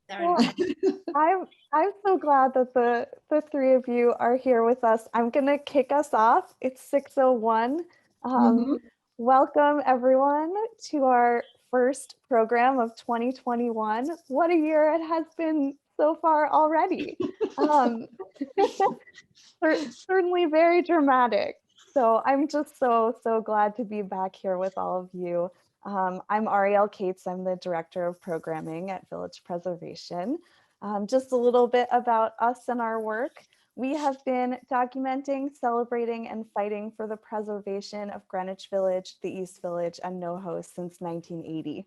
Well, I'm so glad that the three of you are here with us. I'm gonna kick us off. It's 6:01. Mhm. Welcome everyone to our first program of 2021. What a year it has been so far already. Um, certainly very dramatic. So I'm just so glad to be back here with all of you. I'm Ariel Cates. I'm the Director of Programming at Village Preservation. Just a little bit about us and our work. We have been documenting, celebrating, and fighting for the preservation of Greenwich Village, the East Village, and NoHo since 1980.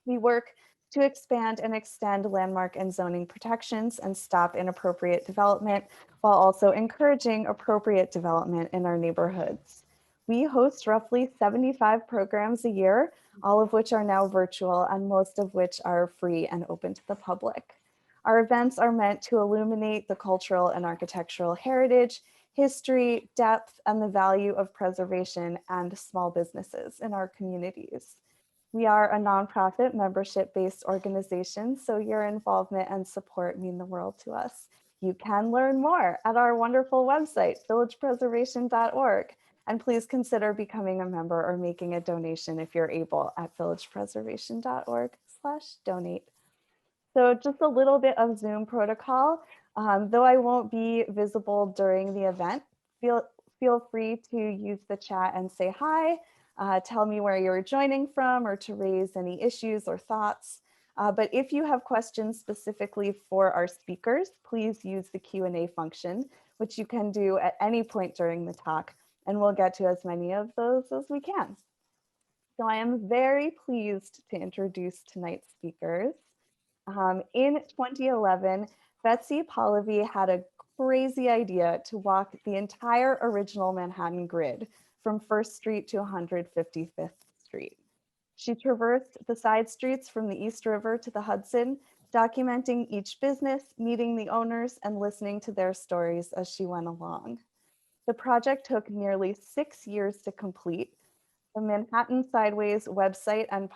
We work to expand and extend landmark and zoning protections and stop inappropriate development while also encouraging appropriate development in our neighborhoods. We host roughly 75 programs a year, all of which are now virtual and most of which are free and open to the public. Our events are meant to illuminate the cultural and architectural heritage, history, depth, and the value of preservation and small businesses in our communities. We are a nonprofit membership-based organization, so your involvement and support mean the world to us. You can learn more at our wonderful website, villagepreservation.org. And please consider becoming a member or making a donation if you're able at villagepreservation.org/donate. So just a little bit of Zoom protocol. Though I won't be visible during the event, feel free to use the chat and say hi, tell me where you're joining from or to raise any issues or thoughts. But if you have questions specifically for our speakers, please use the Q&A function, which you can do at any point during the talk, and we'll get to as many of those as we can. So I am very pleased to introduce tonight's speakers. In 2011, Betsy Polivy had a crazy idea to walk the entire original Manhattan grid from 1st Street to 155th Street. She traversed the side streets from the East River to the Hudson, documenting each business, meeting the owners, and listening to their stories as she went along. The project took nearly 6 years to complete. The Manhattan Sideways website and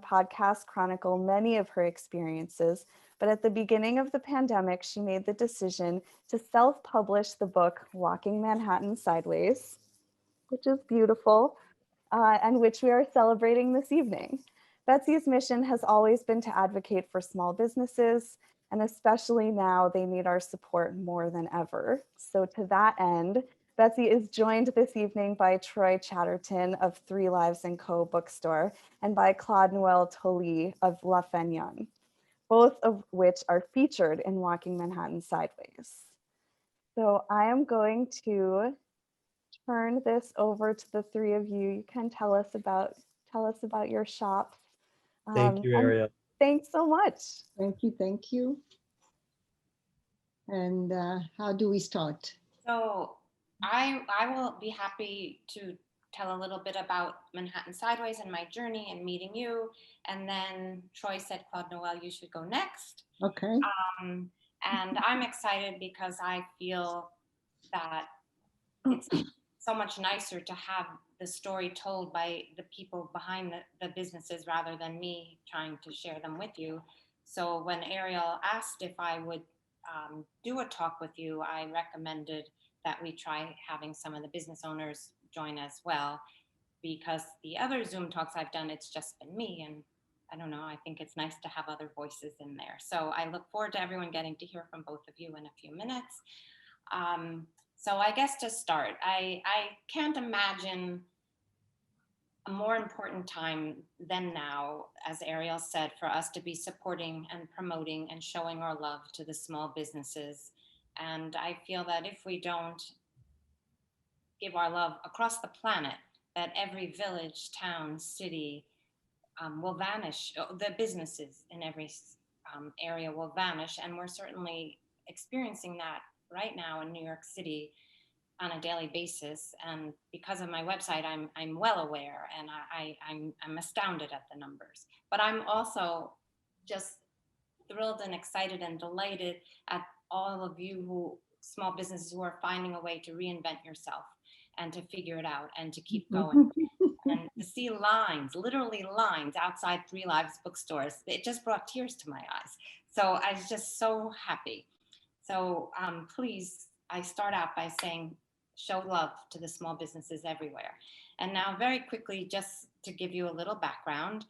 podcast chronicle many of her experiences, but at the beginning of the pandemic, she made the decision to self-publish the book Walking Manhattan Sideways, which is beautiful, and which we are celebrating this evening. Betsy's mission has always been to advocate for small businesses, and especially now they need our support more than ever. So to that end, Betsy is joined this evening by Troy Chatterton of 3 Lives & Co. Bookstore and by Claude-Noëlle Toly of Lafanyan, both of which are featured in Walking Manhattan Sideways. So I am going to turn this over to the three of you. You can tell us about your shops. Thank you, And Ariel. thanks so much. Thank you. Thank you. And how do we start? So I will be happy to tell a little bit about Manhattan Sideways and my journey and meeting you. And then Troy said, Claude Noel, you should go next. Okay. And I'm excited because I feel that it's so much nicer to have the story told by the people behind the businesses rather than me trying to share them with you. So when Ariel asked if I would do a talk with you, I recommended that we try having some of the business owners join as well, because the other Zoom talks I've done, it's just been me, and I don't know, I think it's nice to have other voices in there. So I look forward to everyone getting to hear from both of you in a few minutes. So I guess to start, I can't imagine a more important time than now, as Ariel said, for us to be supporting and promoting and showing our love to the small businesses. And I feel that if we don't give our love across the planet, that every village, town, city will vanish. The businesses in every area will vanish. And we're certainly experiencing that right now in New York City on a daily basis. And because of my website, I'm well aware, and I'm astounded at the numbers. But I'm also just thrilled and excited and delighted at all of you small businesses who are finding a way to reinvent yourself and to figure it out and to keep going. And to see lines, literally lines outside 3 Lives bookstores, it just brought tears to my eyes. So I was just so happy. So please, I start out by saying, show love to the small businesses everywhere. And now very quickly, just to give you a little background,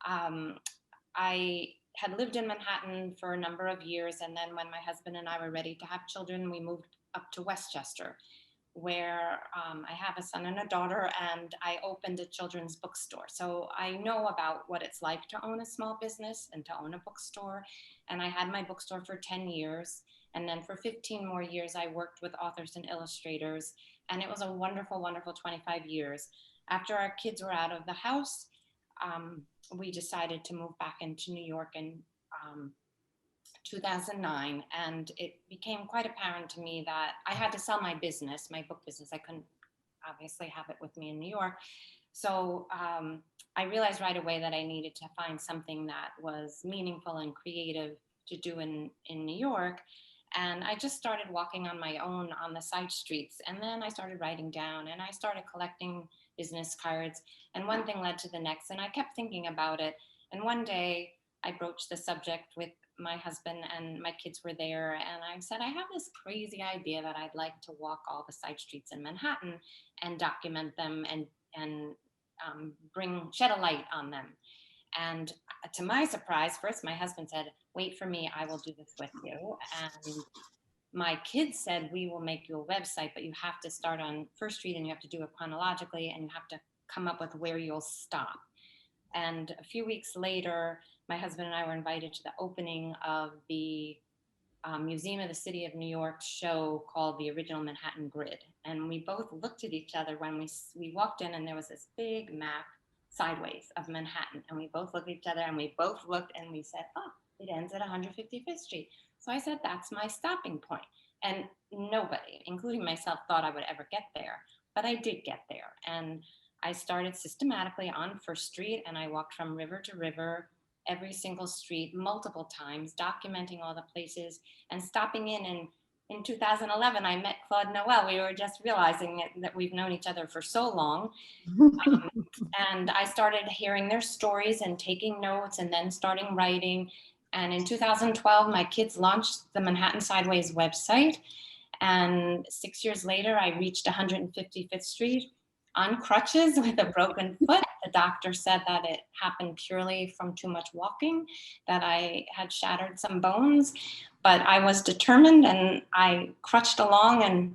I had lived in Manhattan for a number of years. And then when my husband and I were ready to have children, we moved up to Westchester, where I have a son and a daughter, and I opened a children's bookstore. So I know about what it's like to own a small business and to own a bookstore. And I had my bookstore for 10 years. And then for 15 more years, I worked with authors and illustrators. And it was a wonderful, wonderful 25 years. After our kids were out of the house, we decided to move back into New York in 2009, and it became quite apparent to me that I had to sell my business, my book business. I couldn't obviously have it with me in New York. So I realized right away that I needed to find something that was meaningful and creative to do in New York. And I just started walking on my own on the side streets. And then I started writing down, and I started collecting business cards. And one thing led to the next. And I kept thinking about it. And one day I broached the subject with my husband, and my kids were there. And I said, I have this crazy idea that I'd like to walk all the side streets in Manhattan and document them and shed a light on them. And to my surprise, first my husband said, wait for me, I will do this with you. And my kids said, we will make you a website, but you have to start on First Street and you have to do it chronologically and you have to come up with where you'll stop. And a few weeks later, my husband and I were invited to the opening of the Museum of the City of New York show called The Original Manhattan Grid. And we both looked at each other when we walked in, and there was this big map sideways of Manhattan. And we both looked at each other, and we both looked, and we said, oh, it ends at 155th Street. So I said, that's my stopping point. And nobody, including myself, thought I would ever get there. But I did get there. And I started systematically on First Street, and I walked from river to river, every single street, multiple times, documenting all the places and stopping in. And in 2011, I met Claude Noel. We were just realizing that we've known each other for so long. And I started hearing their stories and taking notes and then starting writing. And in 2012, my kids launched the Manhattan Sideways website. And 6 years later, I reached 155th Street on crutches with a broken foot. The doctor said that it happened purely from too much walking, that I had shattered some bones, but I was determined and I crutched along, and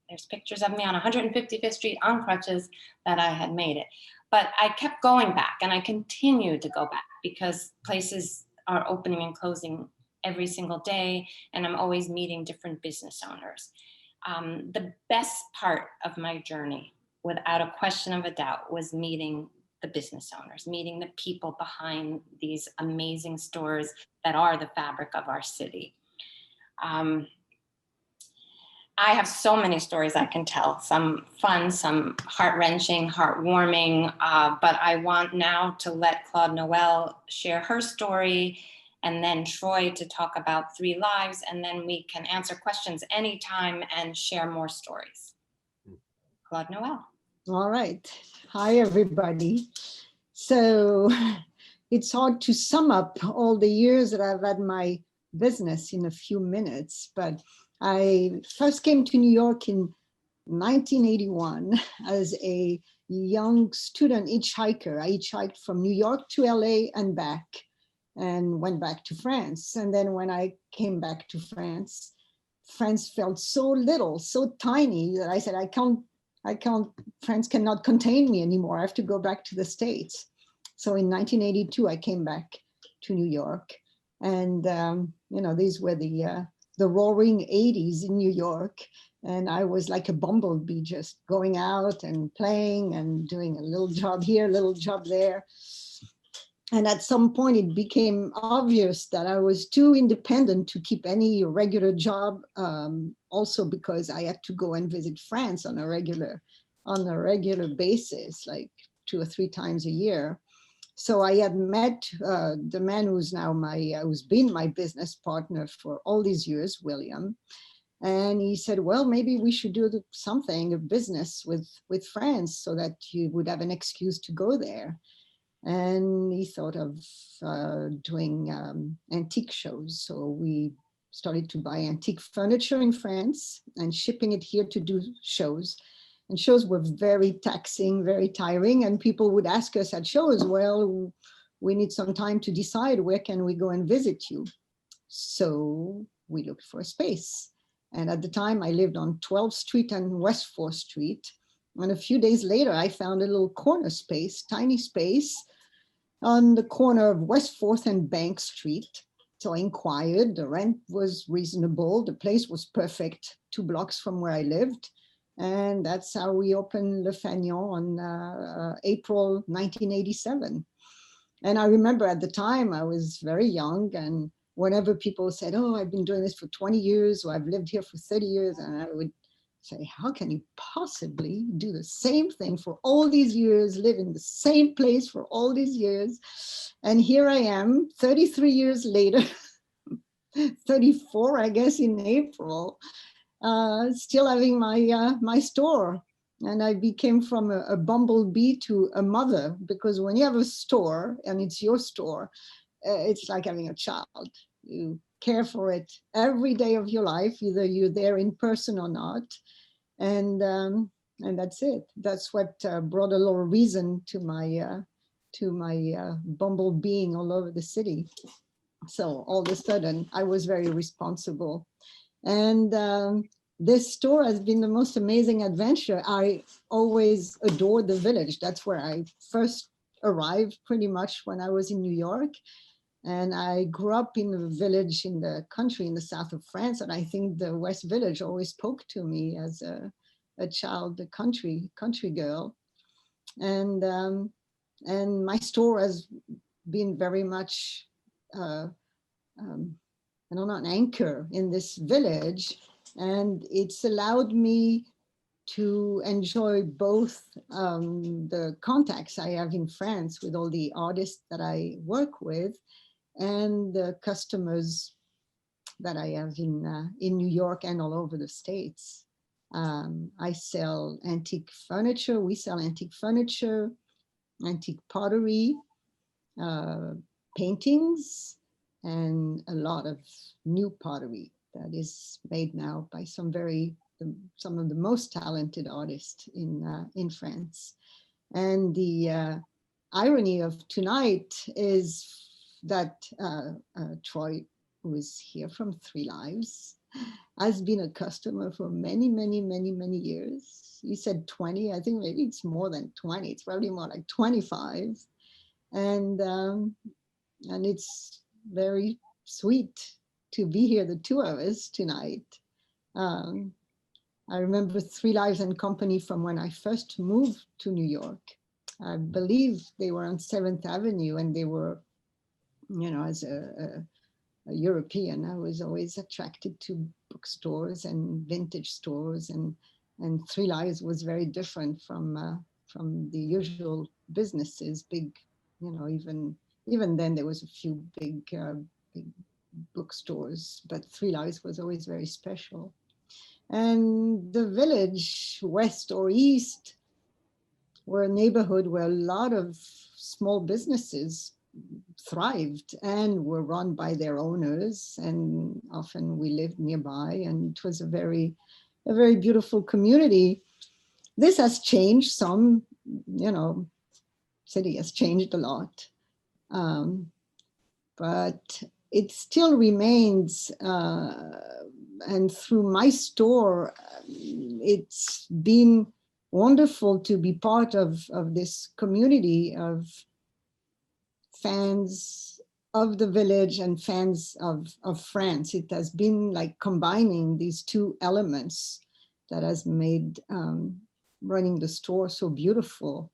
there's pictures of me on 155th Street on crutches that I had made it. But I kept going back, and I continued to go back because places are opening and closing every single day, and I'm always meeting different business owners. The best part of my journey, without a question of a doubt, was meeting the business owners, meeting the people behind these amazing stores that are the fabric of our city. I have so many stories I can tell, some fun, some heart-wrenching, heartwarming, but I want now to let Claude-Noëlle share her story, and then Troy to talk about 3 Lives, and then we can answer questions anytime and share more stories. Claude-Noëlle. All right. Hi, everybody. So it's hard to sum up all the years that I've had my business in a few minutes, but I first came to New York in 1981 as a young student hitchhiker. I hitchhiked from New York to LA and back, and went back to France. And then when I came back to France, France felt so little, so tiny, that I said, France cannot contain me anymore. I have to go back to the States. So in 1982, I came back to New York. And, these were the roaring 80s in New York. And I was like a bumblebee, just going out and playing and doing a little job here, a little job there. And at some point, it became obvious that I was too independent to keep any regular job, also because I had to go and visit France on a regular basis, like 2 or 3 times a year. So I had met the man who's now who's been my business partner for all these years, William. And he said, well, maybe we should do something, a business with France, so that you would have an excuse to go there. And he thought of doing antique shows. So we started to buy antique furniture in France and shipping it here to do shows. And shows were very taxing, very tiring. And people would ask us at shows, well, we need some time to decide where can we go and visit you. So we looked for a space. And at the time I lived on 12th Street and West 4th Street. And a few days later, I found a little corner space, tiny space on the corner of West 4th and Bank Street. So I inquired, the rent was reasonable. The place was perfect, 2 blocks from where I lived. And that's how we opened Le Fanion on April 1987. And I remember at the time I was very young, and whenever people said, oh, I've been doing this for 20 years, or I've lived here for 30 years, and I would say, how can you possibly do the same thing for all these years, live in the same place for all these years? And here I am, 33 years later, 34, I guess, in April, still having my store. And I became from a bumblebee to a mother, because when you have a store and it's your store, it's like having a child. You care for it every day of your life, either you're there in person or not. And that's it. That's what brought a little reason to my bumblebeeing all over the city. So all of a sudden, I was very responsible. And this store has been the most amazing adventure. I always adored the village. That's where I first arrived pretty much when I was in New York. And I grew up in a village in the country in the south of France. And I think the West Village always spoke to me as a child, a country girl. And my store has been very much, I don't know, an anchor in this village. And it's allowed me to enjoy both the contacts I have in France with all the artists that I work with, and the customers that I have in New York and all over the States. I sell antique furniture. We sell antique furniture, antique pottery, paintings, and a lot of new pottery that is made now by some of the most talented artists in France. And the irony of tonight is that Troy, who is here from 3 Lives, has been a customer for many, many, many, many years. You said 20, I think maybe it's more than 20. It's probably more like 25. And it's very sweet to be here, the 2 of us tonight. I remember 3 Lives and Company from when I first moved to New York. I believe they were on 7th Avenue, and they were, as a European, I was always attracted to bookstores and vintage stores, and 3 Lives was very different from the usual businesses. Big, even then there was a few big bookstores, but 3 Lives was always very special. And the village, west or east, were a neighborhood where a lot of small businesses thrived and were run by their owners, and often we lived nearby, and it was a very beautiful community. This has changed some, city has changed a lot, but it still remains, and through my store, it's been wonderful to be part of this community of fans of the village and fans of France. It has been like combining these 2 elements that has made running the store so beautiful.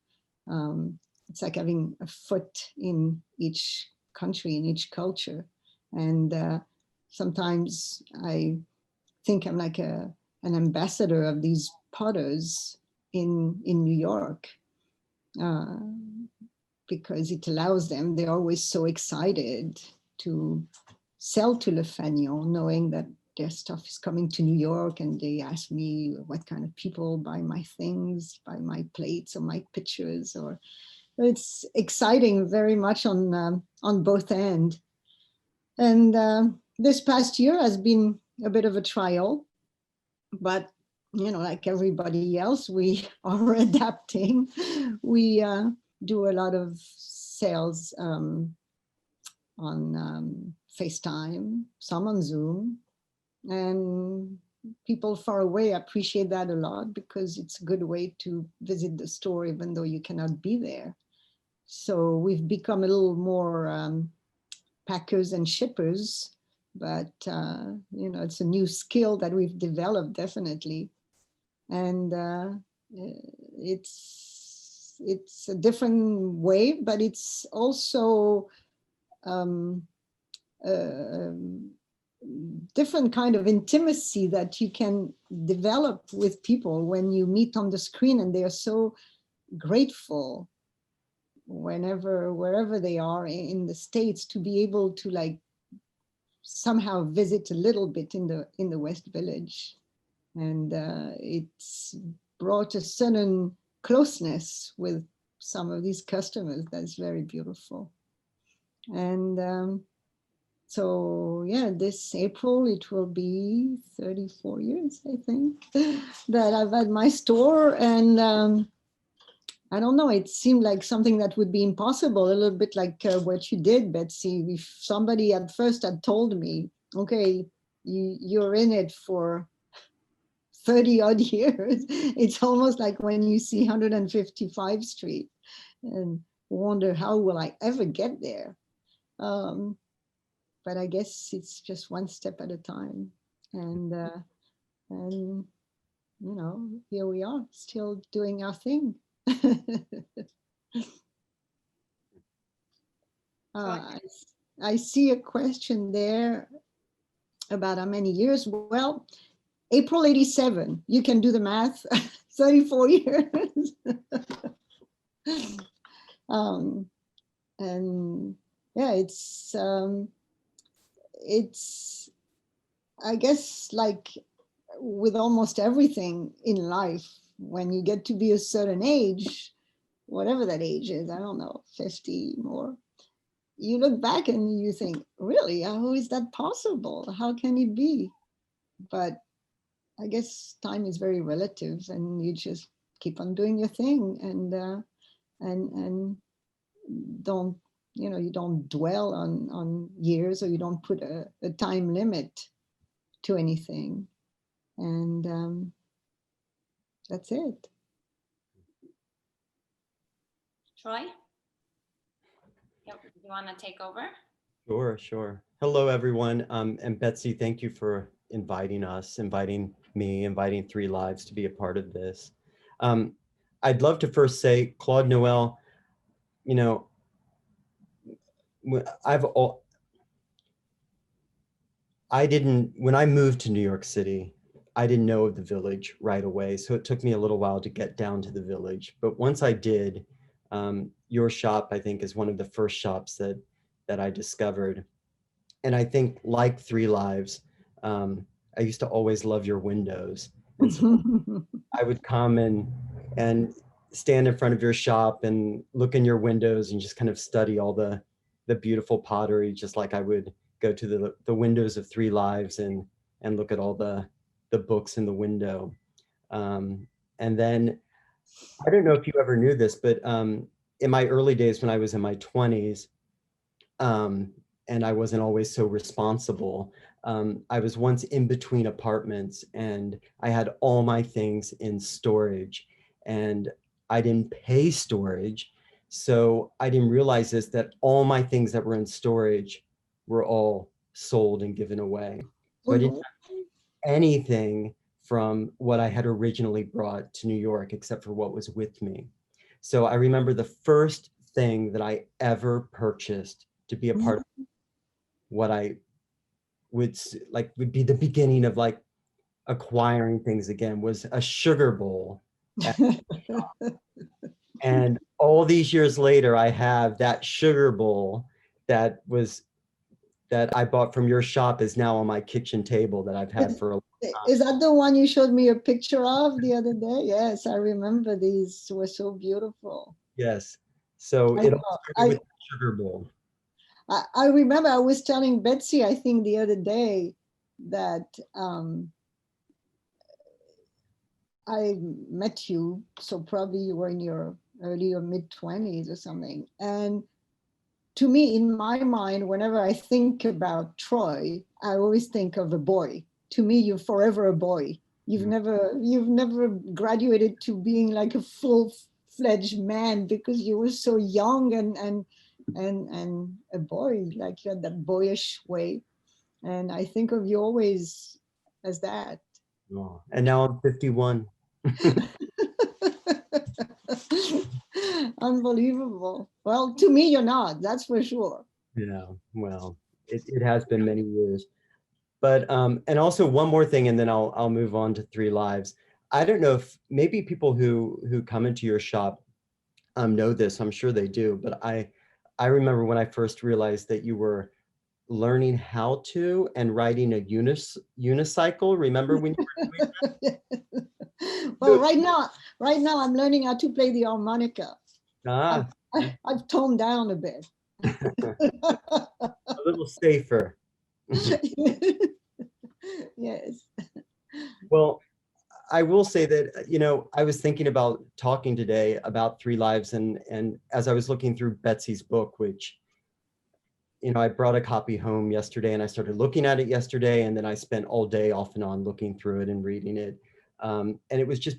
It's like having a foot in each country, in each culture. And sometimes I think I'm like an ambassador of these potters in New York, because it allows them, they're always so excited to sell to Le Fanion, knowing that their stuff is coming to New York, and they ask me what kind of people buy my things, buy my plates or my pictures, or it's exciting very much on both ends. And this past year has been a bit of a trial, but like everybody else, we are adapting. We do a lot of sales on FaceTime, some on Zoom, and people far away appreciate that a lot because it's a good way to visit the store even though you cannot be there. So we've become a little more packers and shippers, but it's a new skill that we've developed definitely, and it's a different way, but it's also different kind of intimacy that you can develop with people when you meet on the screen, and they are so grateful wherever they are in the States to be able to like somehow visit a little bit in the West Village, and it's brought a certain closeness with some of these customers that's very beautiful. And so yeah, this April it will be 34 years, I think, that I've had my store, and I don't know, it seemed like something that would be impossible, a little bit like what you did, Betsy. If somebody at first had told me, okay, you're in it for 30 odd years, it's almost like when you see 155th Street and wonder how will I ever get there. But I guess it's just one step at a time. And here we are still doing our thing. I see a question there about how many years. Well, April 87, you can do the math, 34 years. And yeah, it's I guess like with almost everything in life, when you get to be a certain age, whatever that age is, I don't know, 50 more, you look back and you think, really, how is that possible? How can it be? But I guess time is very relative, and you just keep on doing your thing, and don't, you don't dwell on years, or you don't put a time limit to anything. And that's it. Troy? Yep. You want to take over? Sure. Hello, everyone. And Betsy, thank you for inviting us, inviting me, inviting Three Lives to be a part of this. I'd love to first say, Claude Noel, when I moved to New York City, I didn't know of the Village right away. So it took me a little while to get down to the Village. But once I did, your shop, I think, is one of the first shops that I discovered. And I think, like Three Lives, I used to always love your windows. And so I would come and stand in front of your shop and look in your windows and just kind of study all the beautiful pottery, just like I would go to the windows of Three Lives and look at all the books in the window. And then, I don't know if you ever knew this, but in my early days when I was in my 20s, and I wasn't always so responsible, I was once in between apartments and I had all my things in storage, and I didn't pay storage. So I didn't realize this, that all my things that were in storage were all sold and given away. So I didn't have anything from what I had originally brought to New York except for what was with me. So I remember the first thing that I ever purchased to be a part of what I would be the beginning of like acquiring things again was a sugar bowl. And all these years later, I have that sugar bowl that I bought from your shop is now on my kitchen table that I've had for a long time. Is that the one you showed me a picture of the other day? Yes, I remember these were so beautiful. Yes. So I it all know. started with the sugar bowl. I remember I was telling Betsy, I think the other day, that I met you, so probably you were in your early or mid 20s or something. And to me, in my mind, whenever I think about Troy, I always think of a boy. To me, you're forever a boy. You've never graduated to being like a full-fledged man because you were so young and a boy, like you had that boyish way. And I think of you always as that. Oh, and now I'm 51. Unbelievable. Well, to me, you're not, that's for sure. Yeah, well, it has been many years. But and also one more thing, and then I'll move on to Three Lives. I don't know if maybe people who come into your shop know this. I'm sure they do. But I remember when I first realized that you were learning how to and riding a unicycle. Remember when you Well, were right now I'm learning how to play the harmonica. ah, I've toned down a bit. a little safer. Yes. Well, I will say that, I was thinking about talking today about Three Lives, and as I was looking through Betsy's book, which, I brought a copy home yesterday and I started looking at it yesterday, and then I spent all day off and on looking through it and reading it. And it was just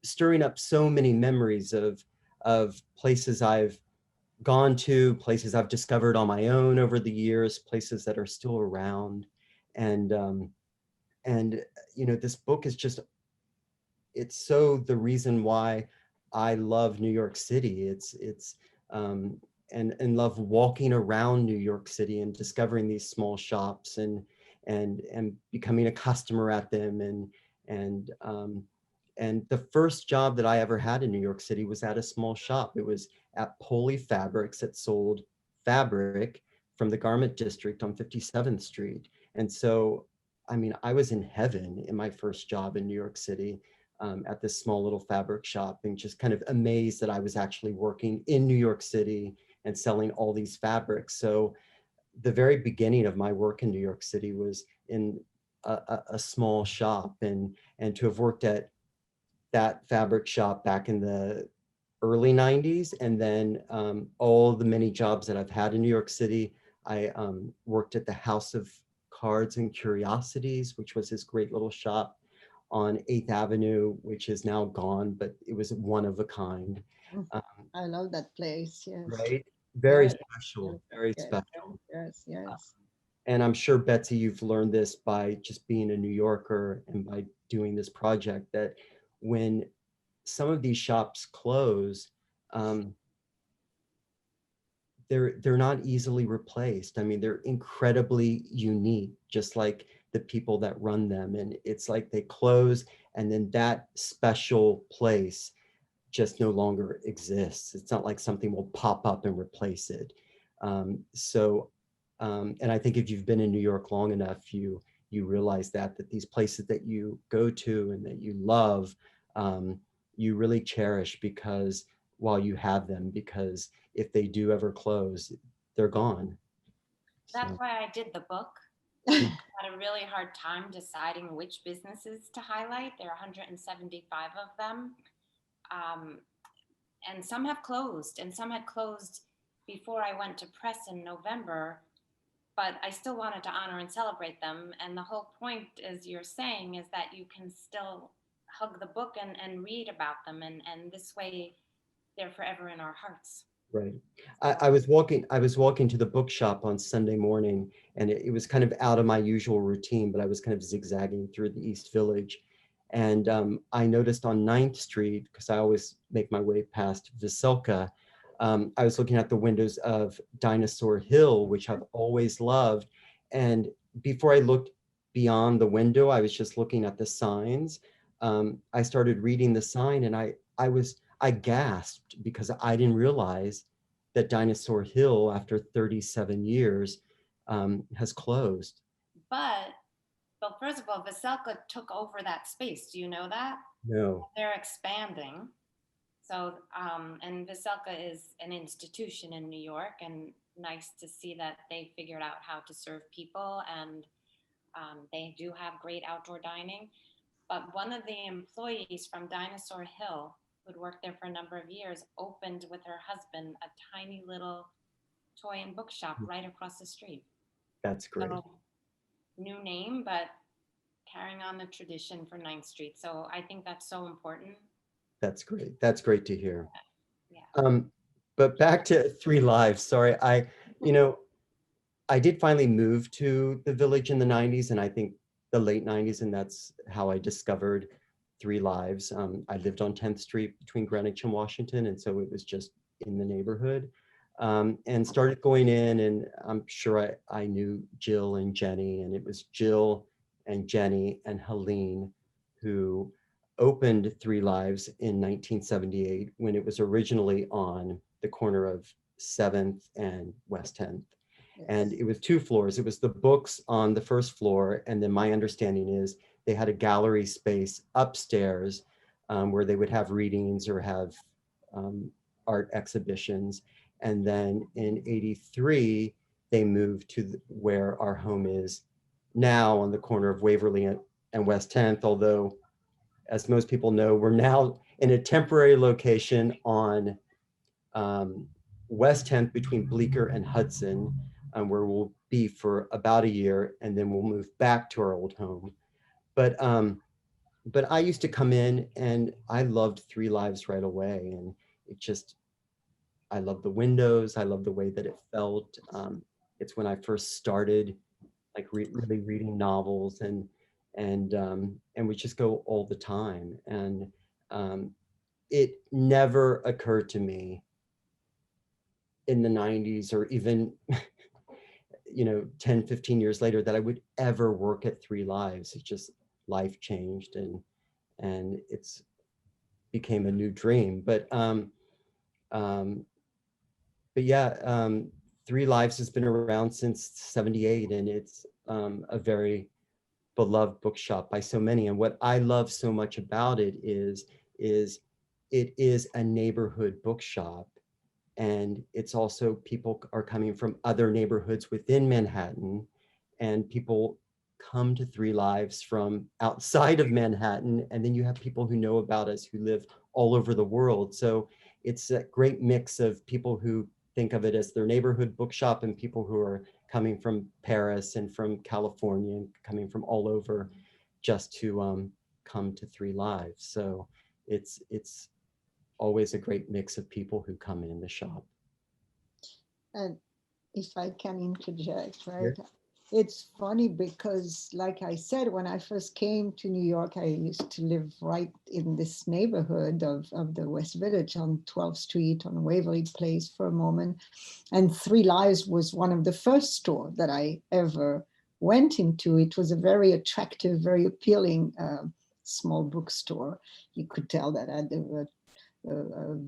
stirring up so many memories of places I've gone to, places I've discovered on my own over the years, places that are still around. And, and this book is just, it's so the reason why I love New York City. And love walking around New York City and discovering these small shops and becoming a customer at them. And the first job that I ever had in New York City was at a small shop. It was at Poly Fabrics that sold fabric from the garment district on 57th Street. And so, I mean, I was in heaven in my first job in New York City. At this small little fabric shop, and just kind of amazed that I was actually working in New York City and selling all these fabrics. So the very beginning of my work in New York City was in a small shop, and to have worked at that fabric shop back in the early 90s, and then all the many jobs that I've had in New York City. I worked at the House of Cards and Curiosities, which was this great little shop on 8th Avenue, which is now gone, but it was one of a kind. I love that place. Yes. Right? Very Yes, special, yes, very yes, special. yes, yes. And I'm sure, Betsy, you've learned this by just being a New Yorker and by doing this project, that when some of these shops close, they're not easily replaced. I mean, they're incredibly unique, just like the people that run them. And it's like they close, and then that special place just no longer exists. It's not like something will pop up and replace it. And I think if you've been in New York long enough, you realize that these places that you go to and that you love, you really cherish because while you have them, because if they do ever close, they're gone. That's So, why I did the book. I had a really hard time deciding which businesses to highlight. There are 175 of them. And some have closed, and some had closed before I went to press in November, but I still wanted to honor and celebrate them. And the whole point, as you're saying, is that you can still hug the book and read about them. And this way, they're forever in our hearts. right. I was walking to the bookshop on Sunday morning, and it was kind of out of my usual routine, but I was kind of zigzagging through the East Village. And I noticed on 9th Street, because I always make my way past Veselka, I was looking at the windows of Dinosaur Hill, which I've always loved. And before I looked beyond the window, I was just looking at the signs. I started reading the sign, and I gasped because I didn't realize that Dinosaur Hill, after 37 years, has closed. But, well, first of all, Veselka took over that space. Do you know that? No. They're expanding. So, and Veselka is an institution in New York, and nice to see that they figured out how to serve people, and they do have great outdoor dining. But one of the employees from Dinosaur Hill, who'd worked there for a number of years, opened with her husband a tiny little toy and bookshop right across the street. That's great. So, new name, but carrying on the tradition for 9th Street. So I think that's so important. That's great. That's great to hear. Yeah. But back to Three Lives. Sorry, I did finally move to the village in the 90s, and I think the late 90s, and that's how I discovered Three Lives. I lived on 10th Street between Greenwich and Washington, and so it was just in the neighborhood. And started going in, and I'm sure I knew Jill and Jenny, and it was Jill and Jenny and Helene who opened Three Lives in 1978 when it was originally on the corner of 7th and West 10th. And it was 2 floors. It was the books on the first floor. And then my understanding is they had a gallery space upstairs where they would have readings or have art exhibitions. And then in 83, they moved to where our home is now on the corner of Waverly and West 10th. Although, as most people know, we're now in a temporary location on West 10th between Bleecker and Hudson, where we'll be for about a year, and then we'll move back to our old home. But I used to come in and I loved Three Lives right away, and it just, I love the windows. I love the way that it felt. It's when I first started like really reading novels, and we just go all the time. And it never occurred to me in the 90s or even 10, 15 years later that I would ever work at Three Lives. It just, life changed, and it's became a new dream. But yeah, Three Lives has been around since 78, and it's a very beloved bookshop by so many. And what I love so much about it is it is a neighborhood bookshop. And it's also, people are coming from other neighborhoods within Manhattan, and people come to Three Lives from outside of Manhattan. And then you have people who know about us who live all over the world. So it's a great mix of people who think of it as their neighborhood bookshop and people who are coming from Paris and from California and coming from all over just to come to Three Lives. So it's always a great mix of people who come in the shop. And if I can interject, right? Yeah. It's funny because, like I said, when I first came to New York, I used to live right in this neighborhood of the West Village on 12th Street on Waverly Place for a moment. And Three Lives was one of the first stores that I ever went into. It was a very attractive, very appealing small bookstore. You could tell that had a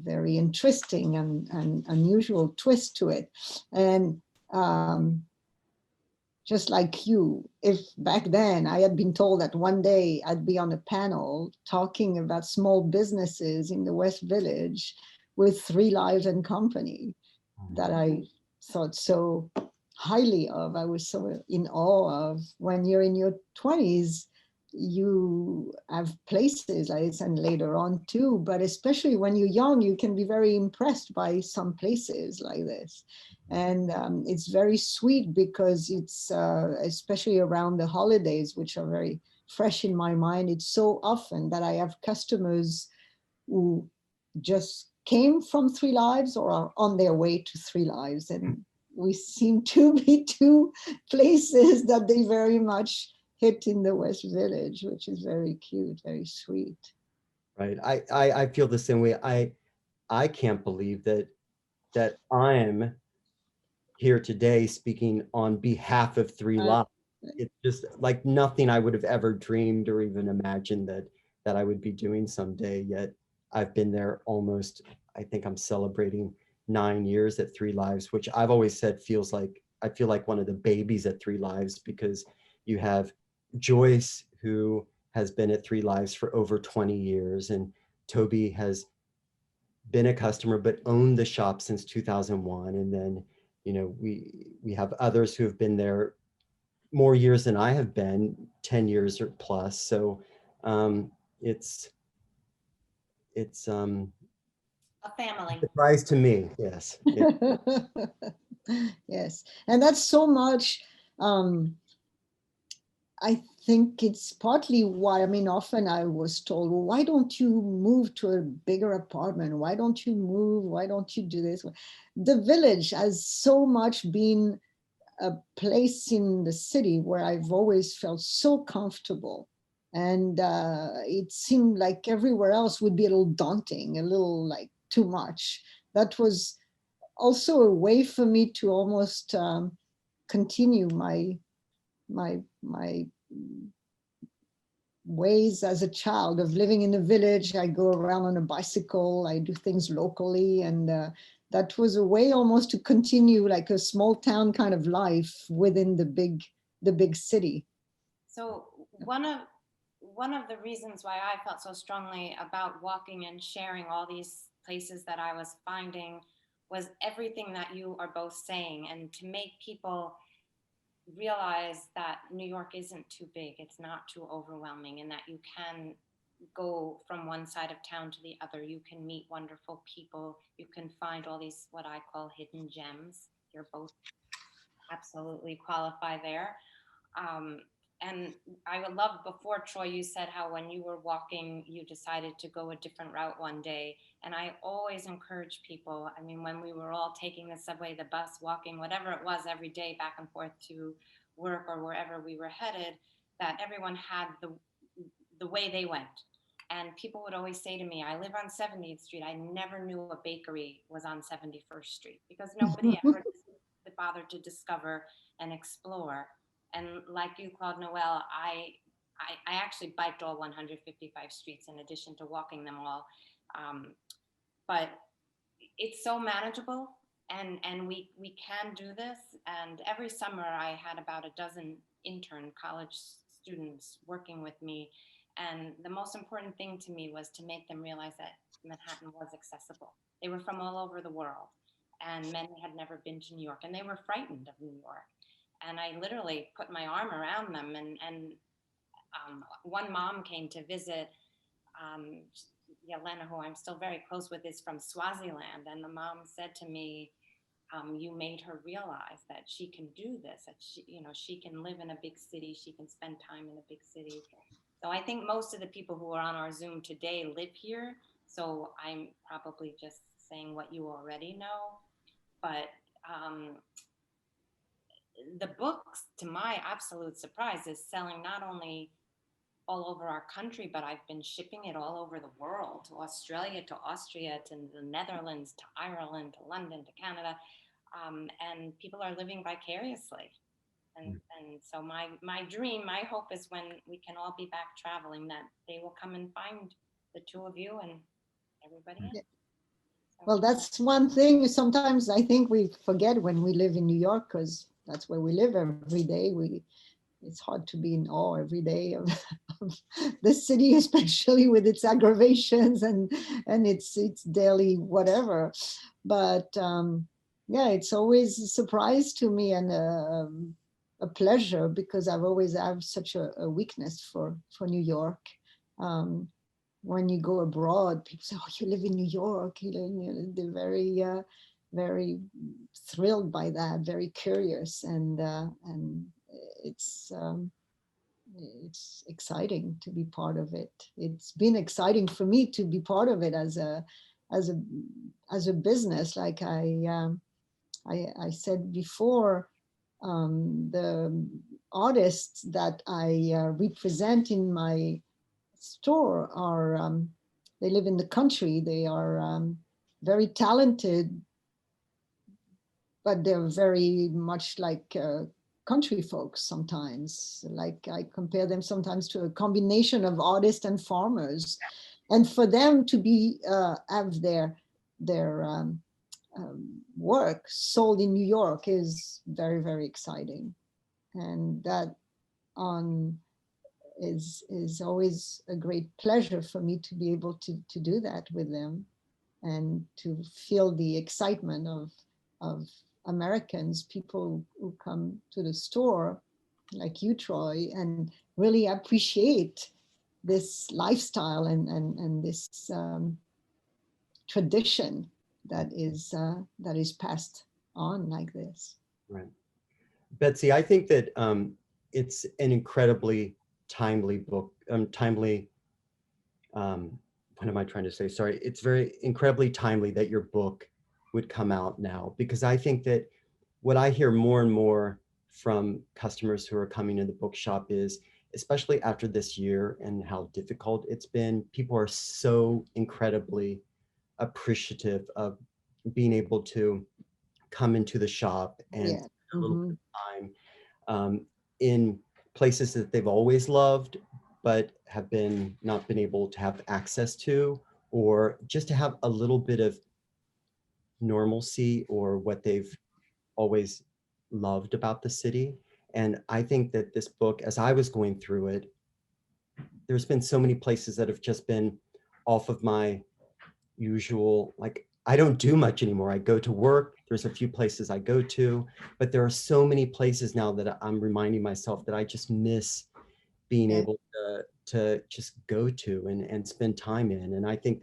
very interesting and unusual twist to it. And just like you, if back then I had been told that one day I'd be on a panel talking about small businesses in the West Village with Three Lives and Company that I thought so highly of, I was so in awe of. When you're in your 20s, you have places like this, and later on too, but especially when you're young, you can be very impressed by some places like this. And it's very sweet because it's, especially around the holidays, which are very fresh in my mind, it's so often that I have customers who just came from Three Lives or are on their way to Three Lives. And we seem to be two places that they very much hit in the West Village, which is very cute, very sweet. Right. I feel the same way. I can't believe that I'm here today speaking on behalf of Three Lives. It's just like nothing I would have ever dreamed or even imagined that I would be doing someday. Yet I've been there almost, I think I'm celebrating 9 years at Three Lives, which I've always said feels like, I feel like one of the babies at Three Lives, because you have Joyce, who has been at Three Lives for over 20 years, and Toby has been a customer, but owned the shop since 2001. And then, you know, we have others who have been there more years than I have been, 10 years or plus. So it's A family. surprise to me, yes. Yes, and that's so much. I think it's partly why, I mean, often I was told, well, why don't you move to a bigger apartment? Why don't you move? Why don't you do this? The village has so much been a place in the city where I've always felt so comfortable. And it seemed like everywhere else would be a little daunting, a little like too much. That was also a way for me to almost continue my ways as a child of living in the village. I go around on a bicycle, I do things locally, and that was a way almost to continue like a small town kind of life within the big city. So one of the reasons why I felt so strongly about walking and sharing all these places that I was finding was everything that you are both saying, and to make people realize that New York isn't too big, it's not too overwhelming, and that you can go from one side of town to the other. You can meet wonderful people. You can find all these, what I call hidden gems. You're both absolutely qualify there. Um, and I would love, before Troy, you said how when you were walking, you decided to go a different route one day. And I always encourage people, I mean, when we were all taking the subway, the bus, walking, whatever it was every day back and forth to work or wherever we were headed, that everyone had the way they went. And people would always say to me, I live on 70th Street. I never knew a bakery was on 71st Street because nobody ever bothered to discover and explore. And like you, Claude Noel, I actually biked all 155 streets in addition to walking them all. But it's so manageable, and we can do this. And every summer I had about a dozen intern college students working with me. And the most important thing to me was to make them realize that Manhattan was accessible. They were from all over the world, and many had never been to New York, and they were frightened of New York. And I literally put my arm around them. And one mom came to visit. Yelena, who I'm still very close with, is from Swaziland. And the mom said to me, you made her realize that she can do this, that she can live in a big city, she can spend time in a big city. So I think most of the people who are on our Zoom today live here. So I'm probably just saying what you already know. But the books, to my absolute surprise, is selling not only all over our country, but I've been shipping it all over the world, to Australia, to Austria, to the Netherlands, to Ireland, to London, to Canada. And people are living vicariously. And so my dream, my hope is when we can all be back traveling, that they will come and find the two of you and everybody else. So, well, that's one thing sometimes I think we forget when we live in New York, because that's where we live every day. It's hard to be in awe every day of the city, especially with its aggravations and its daily whatever. But yeah, it's always a surprise to me and a pleasure, because I've always had such a weakness for New York. When you go abroad, people say, "Oh, you live in New York." They're very thrilled by that, very curious, and it's exciting to be part of it. It's been exciting for me to be part of it as a business. Like I said before, the artists that I represent in my store are they live in the country. They are very talented, but they're very much like country folks sometimes. Like I compare them sometimes to a combination of artists and farmers, and for them to be have their work sold in New York is very, very exciting, and that is always a great pleasure for me to be able to do that with them. and to feel the excitement of Americans, people who come to the store like you, Troy, and really appreciate this lifestyle and this tradition that is passed on like this. Right. Betsy, I think that it's an incredibly timely book, what am I trying to say? Sorry, it's very incredibly timely that your book would come out now, because I think that what I hear more and more from customers who are coming to the bookshop is, especially after this year and how difficult it's been, people are so incredibly appreciative of being able to come into the shop and Yeah. spend a little bit of time in places that they've always loved, but have not been able to have access to, or just to have a little bit of normalcy or what they've always loved about the city. And I think that this book, as I was going through it, there's been so many places that have just been off of my usual, like, I don't do much anymore. I go to work, there's a few places I go to, but there are so many places now that I'm reminding myself that I just miss being Yeah. able to just go to and spend time in. And I think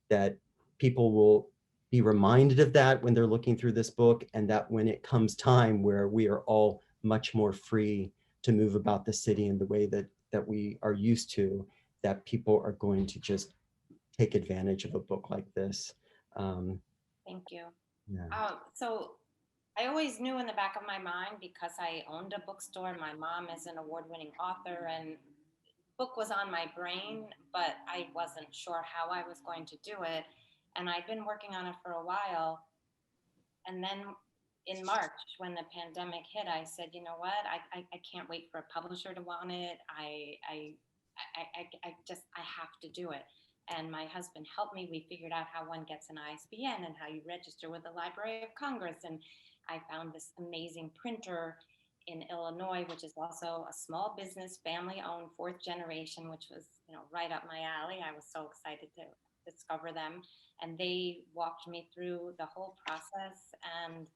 that people will be reminded of that when they're looking through this book, and that when it comes time where we are all much more free to move about the city in the way that we are used to, that people are going to just take advantage of a book like this. Thank you. Yeah. So I always knew in the back of my mind, because I owned a bookstore and my mom is an award-winning author, and book was on my brain, but I wasn't sure how I was going to do it. And I'd been working on it for a while. And then in March, when the pandemic hit, I said, you know what, I can't wait for a publisher to want it. I have to do it. And my husband helped me. We figured out how one gets an ISBN and how you register with the Library of Congress. And I found this amazing printer in Illinois, which is also a small business, family-owned, fourth generation, which was, right up my alley. I was so excited to discover them. And they walked me through the whole process. And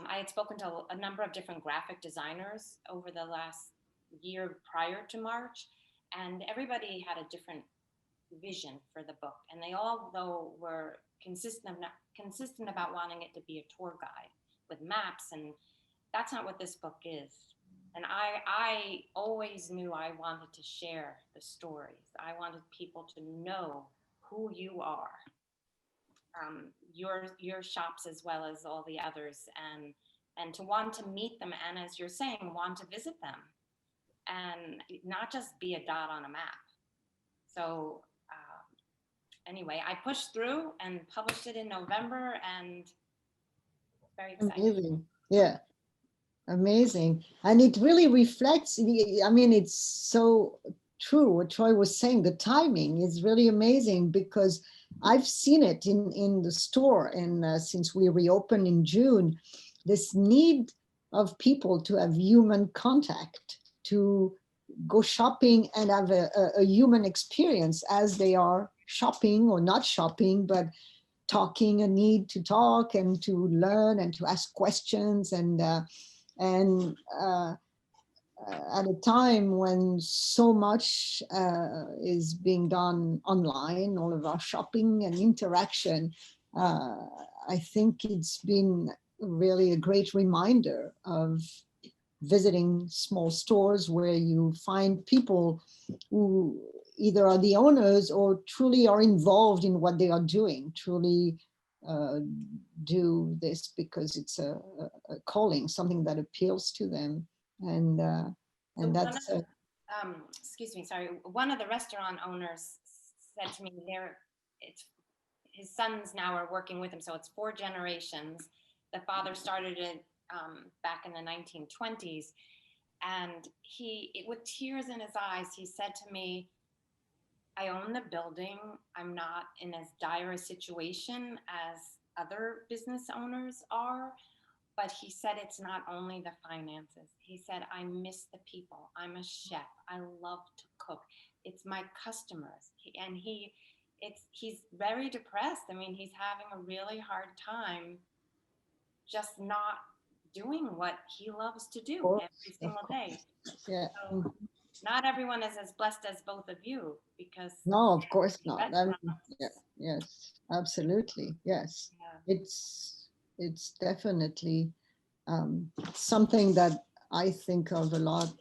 I had spoken to a number of different graphic designers over the last year prior to March, and everybody had a different vision for the book. And they all, though, were consistent about wanting it to be a tour guide with maps, and that's not what this book is. And I always knew I wanted to share the stories. I wanted people to know who you are, your shops as well as all the others, and to want to meet them, and as you're saying, want to visit them, and not just be a dot on a map. So anyway, I pushed through and published it in November, and very excited. Amazing. Yeah. Amazing. And it really reflects, I mean, it's so true what Troy was saying. The timing is really amazing, because I've seen it in the store. And since we reopened in June, this need of people to have human contact, to go shopping and have a human experience as they are shopping or not shopping, but talking, a need to talk and to learn and to ask questions. And at a time when so much is being done online, all of our shopping and interaction, I think it's been really a great reminder of visiting small stores where you find people who either are the owners or truly are involved in what they are doing, truly do this because it's a calling, something that appeals to them. And that's excuse me, sorry. One of the restaurant owners said to me, it's his sons now are working with him, so it's 4 generations. The father started it back in the 1920s, and with tears in his eyes, he said to me, I own the building. I'm not in as dire a situation as other business owners are, but he said it's not only the finances. He said, I miss the people. I'm a chef. I love to cook. It's my customers. he's very depressed. I mean, he's having a really hard time just not doing what he loves to do every Of single course. day. Yeah. So not everyone is as blessed as both of you, because No, of course not. I mean, restaurants, yeah, yes, absolutely. Yes. yeah. It's definitely something that I think of a lot,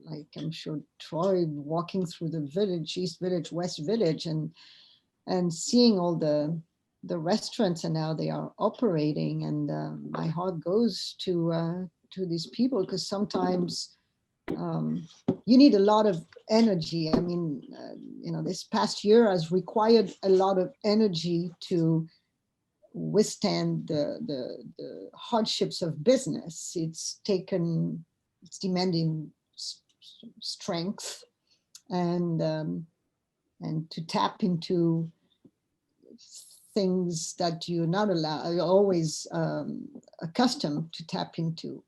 like I'm sure Troy walking through the village, East Village, West Village, and seeing all the restaurants and how they are operating, and my heart goes to these people, because sometimes you need a lot of energy. I mean, this past year has required a lot of energy to withstand the hardships of business. It's demanding strength, and to tap into things that you're not allowed, you're always accustomed to tap into,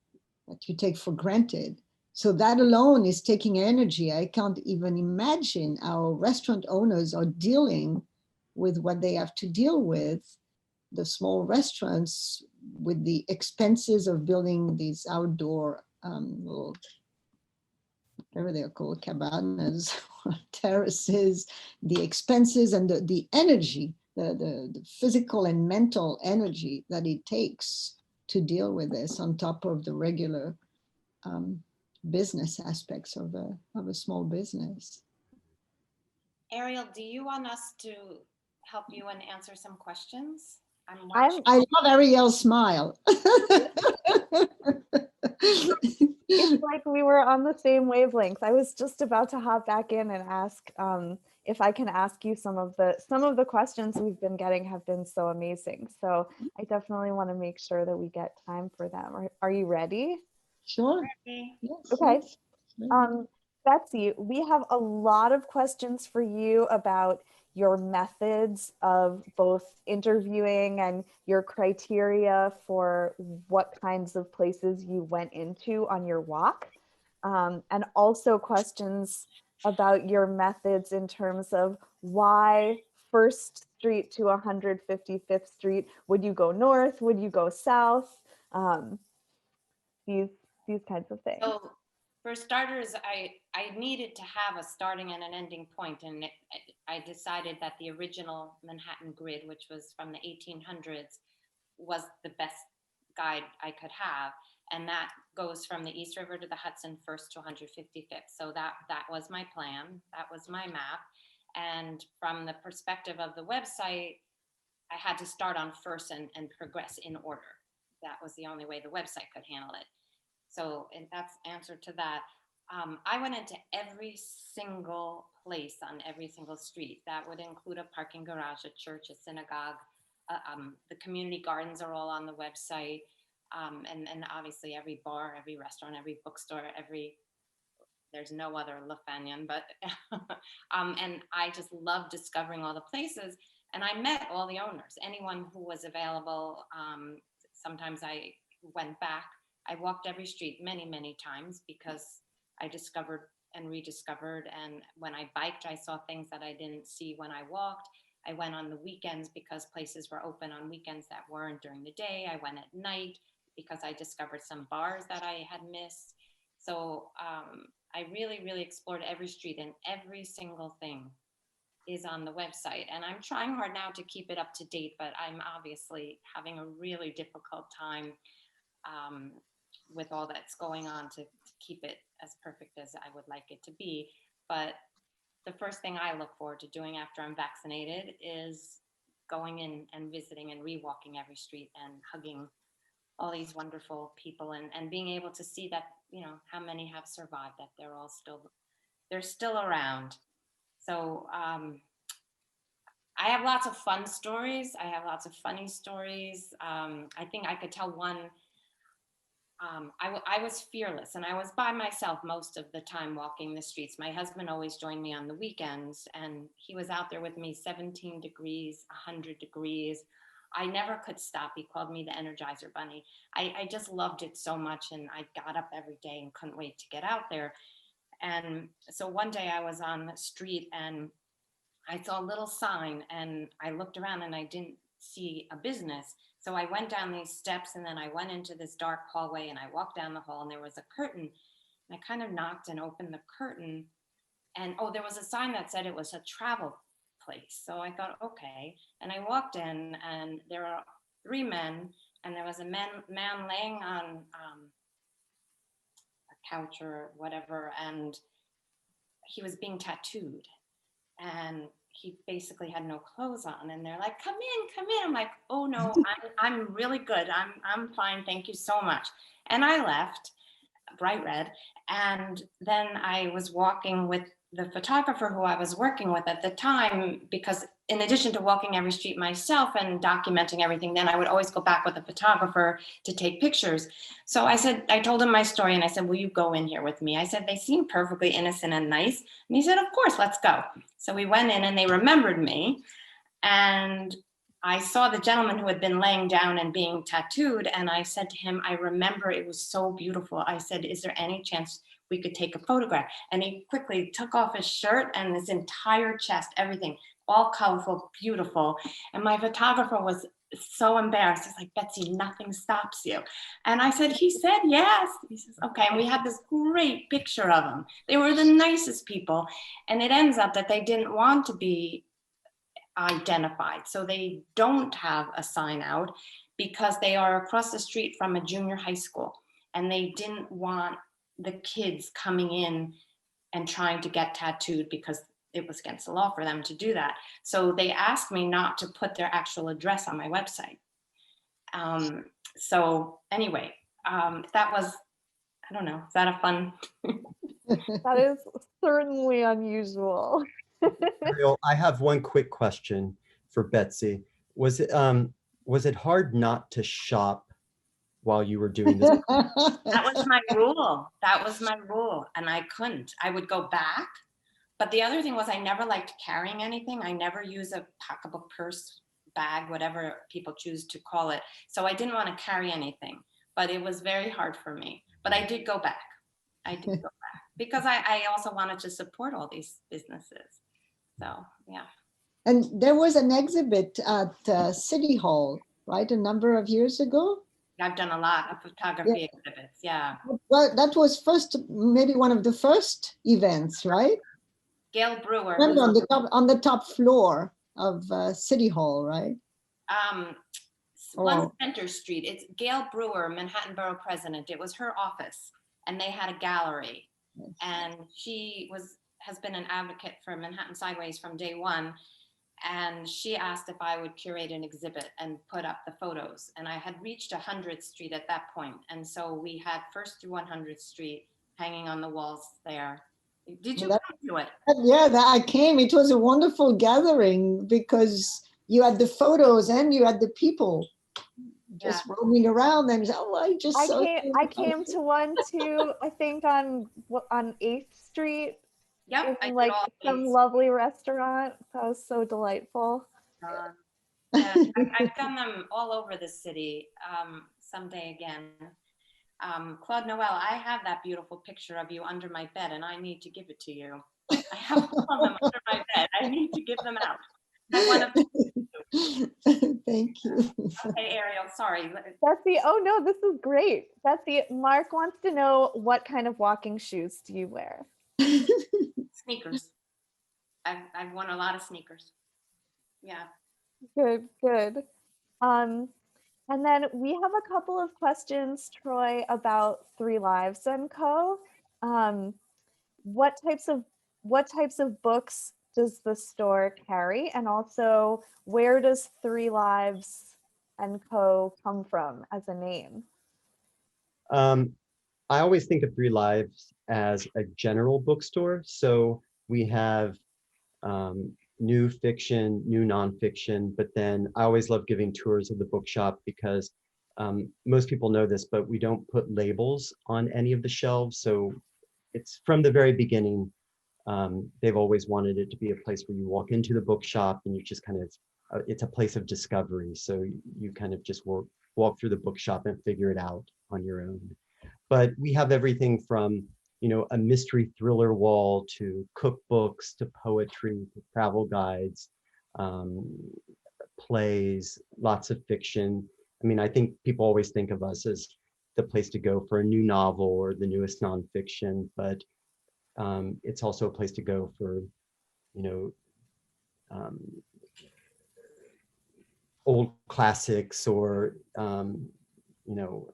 that you take for granted. So that alone is taking energy. I can't even imagine how restaurant owners are dealing with what they have to deal with, the small restaurants, with the expenses of building these outdoor little, whatever they're called, cabanas, terraces, the expenses and the energy, the physical and mental energy that it takes to deal with this, on top of the regular business aspects of a small business. Ariel, do you want us to help you and answer some questions? I'm I'm watching. I love Ariel's smile. It's like we were on the same wavelength. I was just about to hop back in and ask if I can ask you some of the questions we've been getting have been so amazing. So I definitely want to make sure that we get time for them. Are you ready? Sure. Okay. Yes, Okay. yes. Betsy, we have a lot of questions for you about your methods of both interviewing and your criteria for what kinds of places you went into on your walk. And also questions about your methods in terms of why First Street to 155th Street. Would you go north? Would you go south? Um, these kinds of things. So for starters, I needed to have a starting and an ending point, and I decided that the original Manhattan grid, which was from the 1800s, was the best guide I could have, and that goes from the East River to the Hudson, First to 155th. So that was my plan. That was my map. And from the perspective of the website, I had to start on First and progress in order. That was the only way the website could handle it. So, and that's answer to that. I went into every single place on every single street. That would include a parking garage, a church, a synagogue. The community gardens are all on the website. And obviously every bar, every restaurant, every bookstore, there's no other lafanyan, but, and I just love discovering all the places. And I met all the owners, anyone who was available. Sometimes I went back. I walked every street many, many times because I discovered and rediscovered. And when I biked, I saw things that I didn't see when I walked. I went on the weekends because places were open on weekends that weren't during the day. I went at night because I discovered some bars that I had missed. So I really, really explored every street, and every single thing is on the website. And I'm trying hard now to keep it up to date, but I'm obviously having a really difficult time with all that's going on to keep it as perfect as I would like it to be. But the first thing I look forward to doing after I'm vaccinated is going in and visiting and rewalking every street and hugging all these wonderful people, and being able to see that, you know, how many have survived, that they're still around. So I have lots of fun stories. I have lots of funny stories. I think I could tell one. I was fearless, and I was by myself most of the time walking the streets. My husband always joined me on the weekends, and he was out there with me 17 degrees, 100 degrees. I never could stop. He called me the Energizer Bunny. I just loved it so much, and I got up every day and couldn't wait to get out there. And so one day I was on the street, and I saw a little sign and I looked around and I didn't see a business. So I went down these steps and then I went into this dark hallway and I walked down the hall and there was a curtain. And I kind of knocked and opened the curtain. And oh, there was a sign that said it was a travel place. So I thought, okay. And I walked in and there are 3 men and there was a man laying on a couch or whatever. And he was being tattooed. And he basically had no clothes on, and they're like, come in. I'm like, oh no, I'm really good. I'm fine. Thank you so much. And I left bright red. And then I was walking with the photographer who I was working with at the time, because in addition to walking every street myself and documenting everything, then I would always go back with the photographer to take pictures. So I told him my story and I said, will you go in here with me? I said, they seem perfectly innocent and nice. And he said, of course, let's go. So we went in and they remembered me. And I saw the gentleman who had been laying down and being tattooed. And I said to him, I remember it was so beautiful. I said, is there any chance we could take a photograph? And he quickly took off his shirt and his entire chest, everything, all colorful, beautiful. And my photographer was so embarrassed. He's like, Betsy, nothing stops you. And I said, he said yes. He says, okay. And we had this great picture of them. They were the nicest people. And it ends up that they didn't want to be identified. So they don't have a sign out because they are across the street from a junior high school. And they didn't want the kids coming in and trying to get tattooed because it was against the law for them to do that. So they asked me not to put their actual address on my website. So anyway, that was, I don't know, is that a fun? That is certainly unusual. Ariel, I have one quick question for Betsy. Was it hard not to shop while you were doing this? That was my rule. That was my rule. And I couldn't. I would go back. But the other thing was I never liked carrying anything. I never use a pocketbook, purse, bag, whatever people choose to call it. So I didn't want to carry anything. But it was very hard for me. But I did go back. Because I also wanted to support all these businesses. So, yeah. And there was an exhibit at City Hall, right, a number of years ago? I've done a lot of photography exhibits, yeah. Well, that was maybe one of the first events, right? Gail Brewer. Remember on the top floor of City Hall, right? One Center Street. It's Gail Brewer, Manhattan Borough President. It was her office, and they had a gallery. Yes. And she has been an advocate for Manhattan Sideways from day one. And she asked if I would curate an exhibit and put up the photos. And I had reached 100th Street at that point. And so we had first through 100th Street hanging on the walls there. Did you come to it? Yeah, I came. It was a wonderful gathering because you had the photos and you had the people just roaming around. And I came to one too, I think on 8th Street. Yep, in like some lovely restaurant. That was so delightful. Yeah, I've done them all over the city. Someday again. Claude Noel, I have that beautiful picture of you under my bed, and I need to give it to you. I have all of them under my bed. I need to give them out. Thank you. Okay, Ariel, sorry. Betsy, oh no, this is great. Betsy, Mark wants to know, what kind of walking shoes do you wear? Sneakers. I've worn a lot of sneakers. Yeah. Good. And then we have a couple of questions, Troy, about 3 Lives & Co. What types of books does the store carry? And also, where does 3 Lives & Co. come from as a name? I always think of 3 Lives as a general bookstore. So we have new fiction, new nonfiction, but then I always love giving tours of the bookshop because most people know this, but we don't put labels on any of the shelves. So it's from the very beginning, they've always wanted it to be a place where you walk into the bookshop and you just kind of, it's a place of discovery. So you kind of just walk through the bookshop and figure it out on your own. But we have everything from a mystery thriller wall to cookbooks to poetry to travel guides, plays, lots of fiction. I mean, I think people always think of us as the place to go for a new novel or the newest nonfiction, but it's also a place to go for, um, old classics or, you know,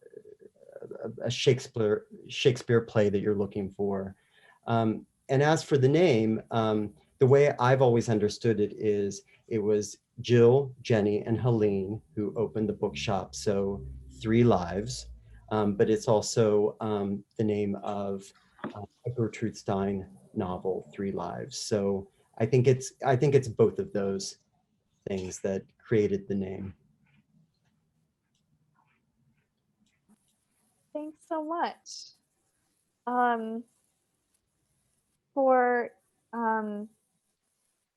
a Shakespeare play that you're looking for. And as for the name, the way I've always understood it is it was Jill, Jenny, and Helene who opened the bookshop. So 3 lives, but it's also the name of a Gertrude Stein novel, 3 lives. So I think it's both of those things that created the name. Thanks so much.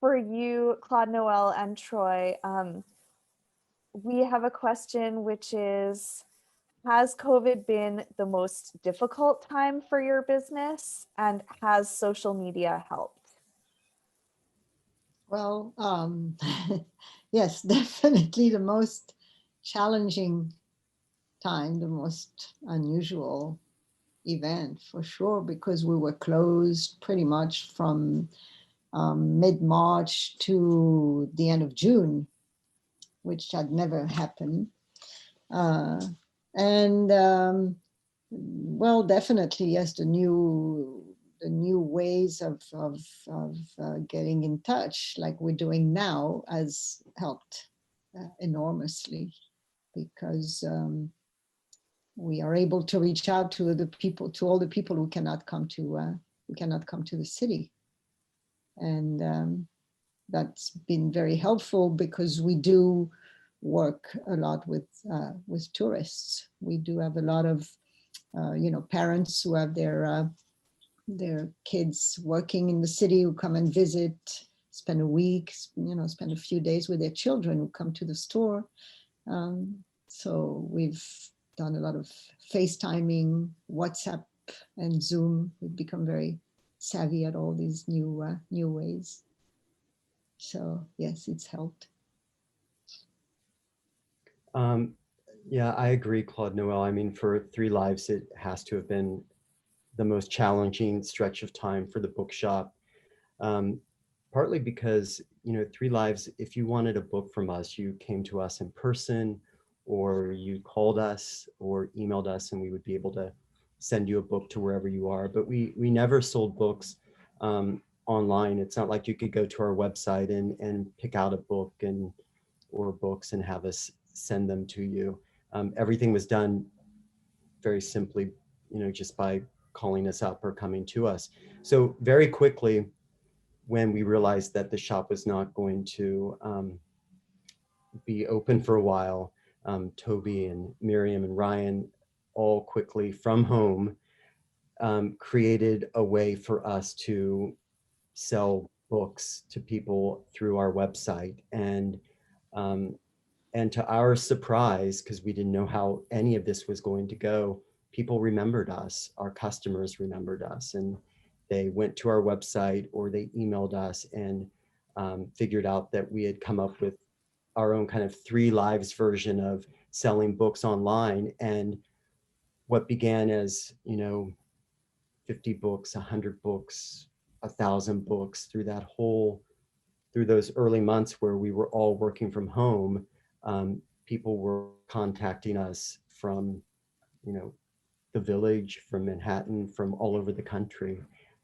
For you, Claude Noel and Troy, we have a question which is, has COVID been the most difficult time for your business, and has social media helped? Well, yes, definitely the most challenging time, the most unusual event for sure, because we were closed pretty much from mid-March to the end of June, which had never happened. And well, definitely, yes, the new ways of getting in touch, like we're doing now, has helped enormously, because we are able to reach out to all the people who cannot come to the city, and that's been very helpful, because we do work a lot with tourists. We do have a lot of parents who have their kids working in the city, who come and visit, spend a week, spend a few days with their children, who come to the store. So we've done a lot of FaceTiming, WhatsApp, and Zoom. We've become very savvy at all these new ways. So yes, it's helped. Yeah, I agree, Claude Noel. I mean, for 3 lives, it has to have been the most challenging stretch of time for the bookshop. Partly because, 3 lives, if you wanted a book from us, you came to us in person, or you called us or emailed us, and we would be able to send you a book to wherever you are. But we never sold books online. It's not like you could go to our website and pick out a book or books and have us send them to you. Everything was done very simply, just by calling us up or coming to us. So very quickly, when we realized that the shop was not going to be open for a while, Toby and Miriam and Ryan all quickly from home created a way for us to sell books to people through our website. And to our surprise, because we didn't know how any of this was going to go, people remembered us, our customers remembered us, and they went to our website or they emailed us and figured out that we had come up with our own kind of 3 lives version of selling books online. And what began as, 50 books, 100 books, 1,000 books, through those early months where we were all working from home, people were contacting us from, the Village, from Manhattan, from all over the country.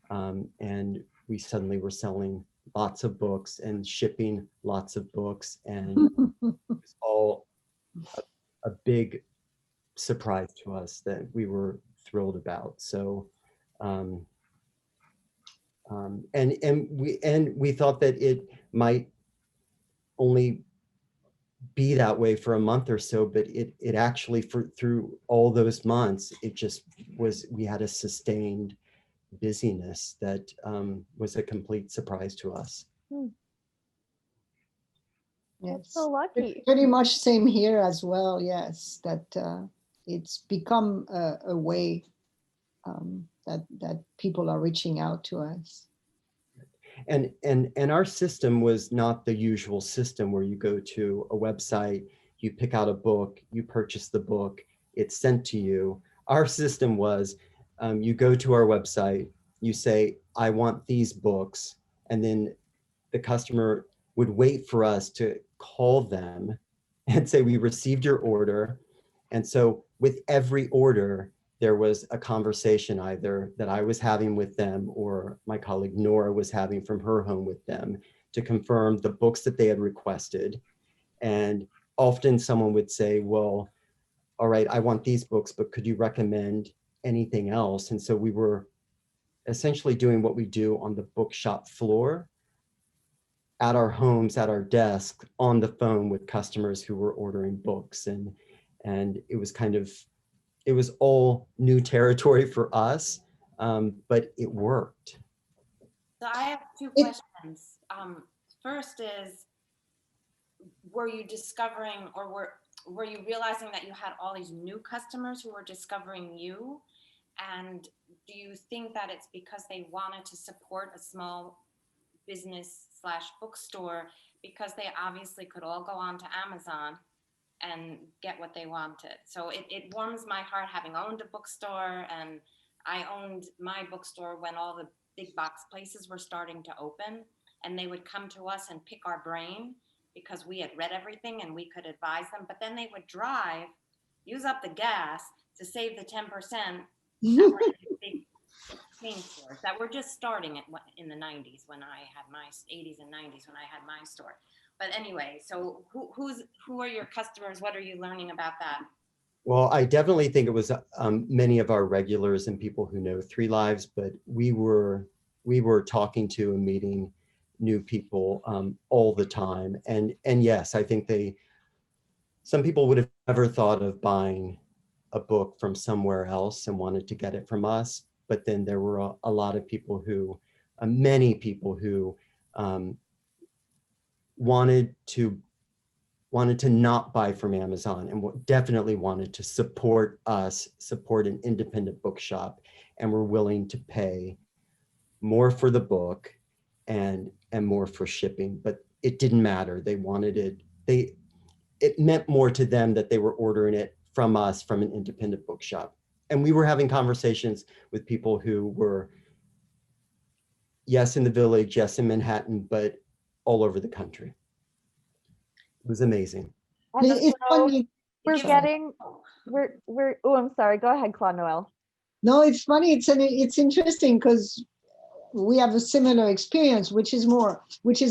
And we suddenly were selling lots of books and shipping lots of books. And it was all a big surprise to us that we were thrilled about. So, and we thought that it might only be that way for a month or so, but it actually, through all those months, it just was, we had a sustained busyness that was a complete surprise to us. That's so lucky. Pretty much same here as well. Yes, that it's become a way that people are reaching out to us. And our system was not the usual system where you go to a website, you pick out a book, you purchase the book, it's sent to you. Our system was you go to our website, you say, I want these books, and then the customer would wait for us to call them and say, we received your order. And so with every order, there was a conversation either that I was having with them or my colleague Nora was having from her home with them to confirm the books that they had requested. And often someone would say, well, all right, I want these books, but could you recommend anything else? And so we were essentially doing what we do on the bookshop floor, at our homes, at our desk, on the phone with customers who were ordering books. And it was kind of, it was all new territory for us, but it worked. So I have two questions. First is, were you discovering, or were you realizing that you had all these new customers who were discovering you? And do you think that it's because they wanted to support a small business / bookstore, because they obviously could all go on to Amazon and get what they wanted? So it warms my heart having owned a bookstore, and I owned my bookstore when all the big box places were starting to open, and they would come to us and pick our brain because we had read everything and we could advise them. But then they would drive, use up the gas to save the 10% that were in big chain stores that were just starting in the 90s when I had my 80s and 90s when I had my store. But anyway, so who are your customers? What are you learning about that? Well, I definitely think it was many of our regulars and people who know Three Lives, but we were talking to and meeting new people all the time. And yes, I think some people would have never thought of buying a book from somewhere else and wanted to get it from us. But then there were a lot of people who, many people who wanted to not buy from Amazon and definitely wanted to support us, support an independent bookshop, and were willing to pay more for the book and more for shipping. But it didn't matter. They wanted it. It meant more to them that they were ordering it from us, from an independent bookshop. And we were having conversations with people who were, yes, in the Village, yes, in Manhattan, but all over the country. It was amazing. And It's so funny. oh, I'm sorry. Go ahead, Claude-Noëlle. No, it's funny. It's interesting because we have a similar experience, which is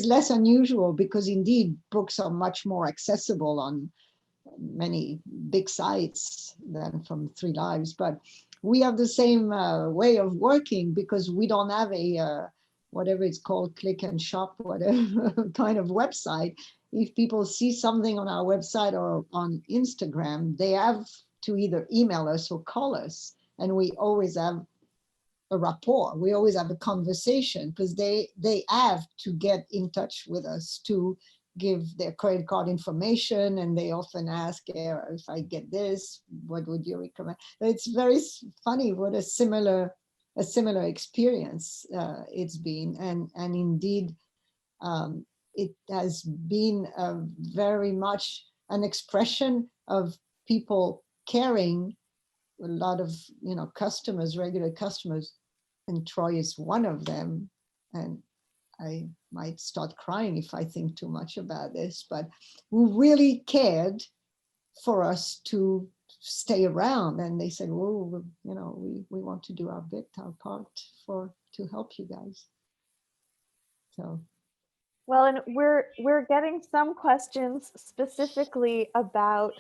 less unusual because indeed books are much more accessible on many big sites than from Three Lives. But we have the same way of working because we don't have a whatever it's called, click and shop, whatever kind of website. If people see something on our website or on Instagram, they have to either email us or call us, and we always have a rapport. We always have a conversation because they have to get in touch with us to give their credit card information, and they often ask, if I get this, what would you recommend? It's very funny what a similar experience it's been, and indeed it has been very much an expression of people caring. A lot of customers, regular customers, and Troy is one of them. And I might start crying if I think too much about this, but who really cared for us to stay around. And they said, well, we want to do our bit, our part to help you guys. So. Well, and we're getting some questions specifically about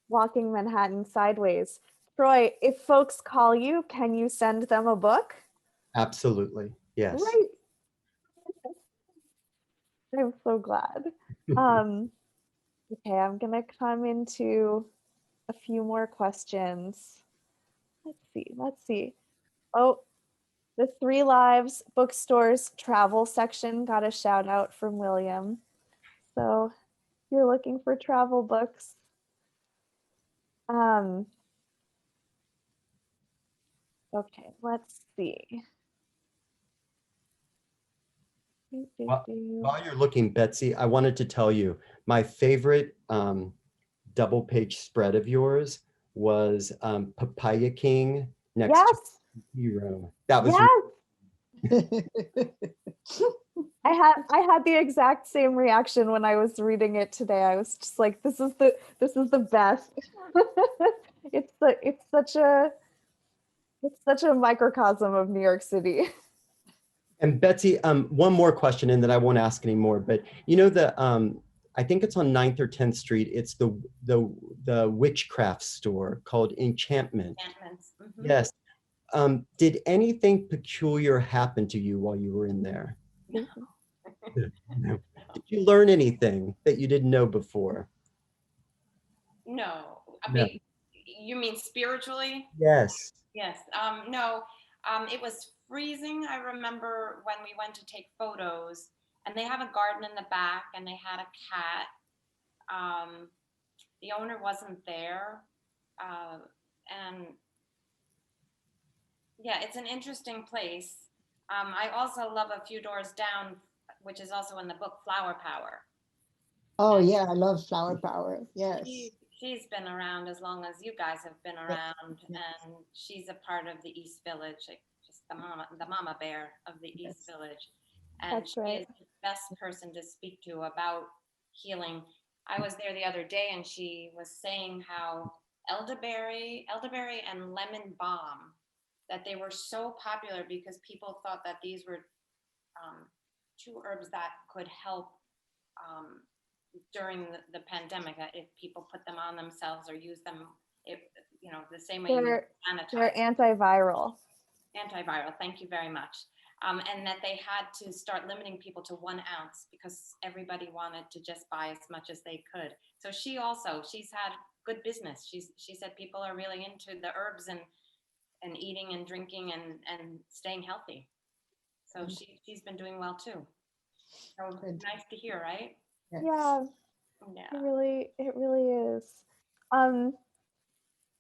Walking Manhattan Sideways. Troy, if folks call you, can you send them a book? Absolutely, yes. Right. I'm so glad. Okay, I'm gonna come into a few more questions. Let's see. Oh, the Three Lives Bookstore's travel section got a shout out from William. So if you're looking for travel books. Okay, let's see. While you're looking, Betsy, I wanted to tell you my favorite double page spread of yours was Papaya King next to Yes, Hero. That was yes. I had the exact same reaction when I was reading it today. I was just like, this is the best. It's such a microcosm of New York City. And Betsy, one more question, and then I won't ask anymore. But you know I think it's on 9th or 10th Street. It's the witchcraft store called Enchantment. Enchantments. Mhm. Yes. Did anything peculiar happen to you while you were in there? No. Did you learn anything that you didn't know before? No, I No. mean, you mean spiritually? Yes. Yes. No, it was freezing. I remember when we went to take photos, and they have a garden in the back, and they had a cat. The owner wasn't there, and yeah, it's an interesting place. I also love a few doors down, which is also in the book, Flower Power. Oh yeah, I love Flower Power. Yes. She's been around as long as you guys have been Yeah. around, and she's a part of the East Village, like just the mama bear of the East Village, and That's she right. is the best person to speak to about healing. I was there the other day, and she was saying how elderberry and lemon balm, that they were so popular because people thought that these were two herbs that could help um, during the pandemic, that if people put them on themselves or use them, if the same way you They're sanitize. antiviral. Antiviral, thank you very much. And that they had to start limiting people to 1 ounce because everybody wanted to just buy as much as they could. So she's had good business. She said people are really into the herbs and eating and drinking and staying healthy. So she's been doing well too. So Good. nice to hear, right? Yes. Yeah, Yeah. it really is. Um,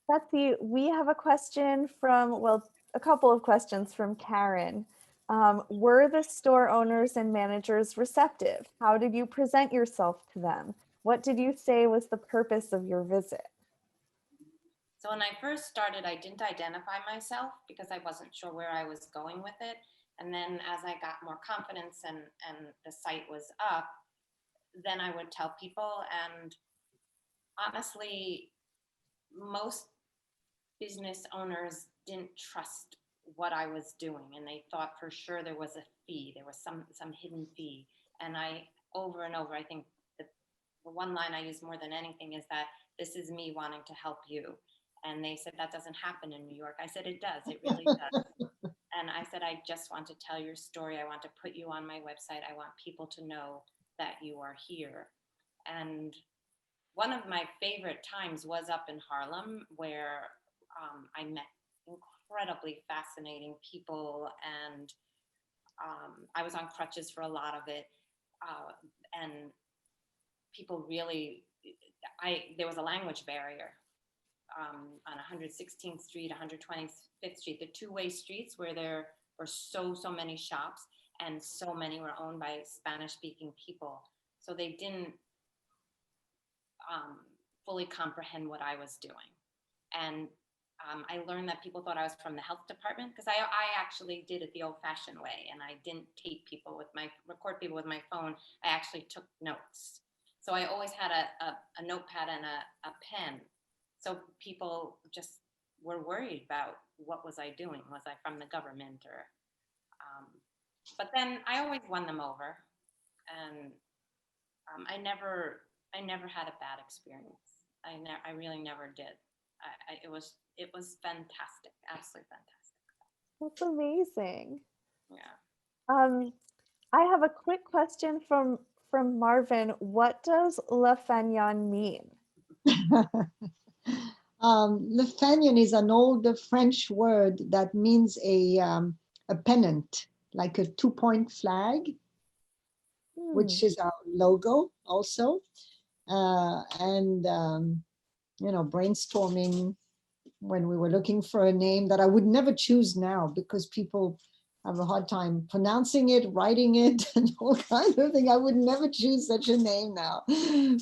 Betsy, we have a question a couple of questions from Karen. Were the store owners and managers receptive? How did you present yourself to them? What did you say was the purpose of your visit? So when I first started, I didn't identify myself because I wasn't sure where I was going with it. And then as I got more confidence and the site was up, then I would tell people. And honestly, most business owners didn't trust what I was doing, and they thought for sure there was a fee, there was some hidden fee. And I, over and over, I think the one line I use more than anything is that this is me wanting to help you. And they said that doesn't happen in New York. I said it does, it really does. And I said, I just want to tell your story. I want to put you on my website. I want people to know that you are here. And one of my favorite times was up in Harlem, where I met incredibly fascinating people, and I was on crutches for a lot of it, and people really, there was a language barrier on 116th Street, 125th Street, the two-way streets where there were so many shops, and so many were owned by Spanish-speaking people, so they didn't fully comprehend what I was doing. And I learned that people thought I was from the health department because I actually did it the old-fashioned way, and I didn't record people with my phone. I actually took notes. So I always had a notepad and a pen. So people just were worried about what was I doing? Was I from the government or? But then I always won them over, and I never had a bad experience. I really never did. It was fantastic, absolutely fantastic. That's amazing. Yeah. I have a quick question from Marvin. What does lafanyan mean? Fanion is an old French word that means a pennant, like a 2-point flag, which is our logo also. And brainstorming when we were looking for a name that I would never choose now because people have a hard time pronouncing it, writing it, and all kinds of things. I would never choose such a name now,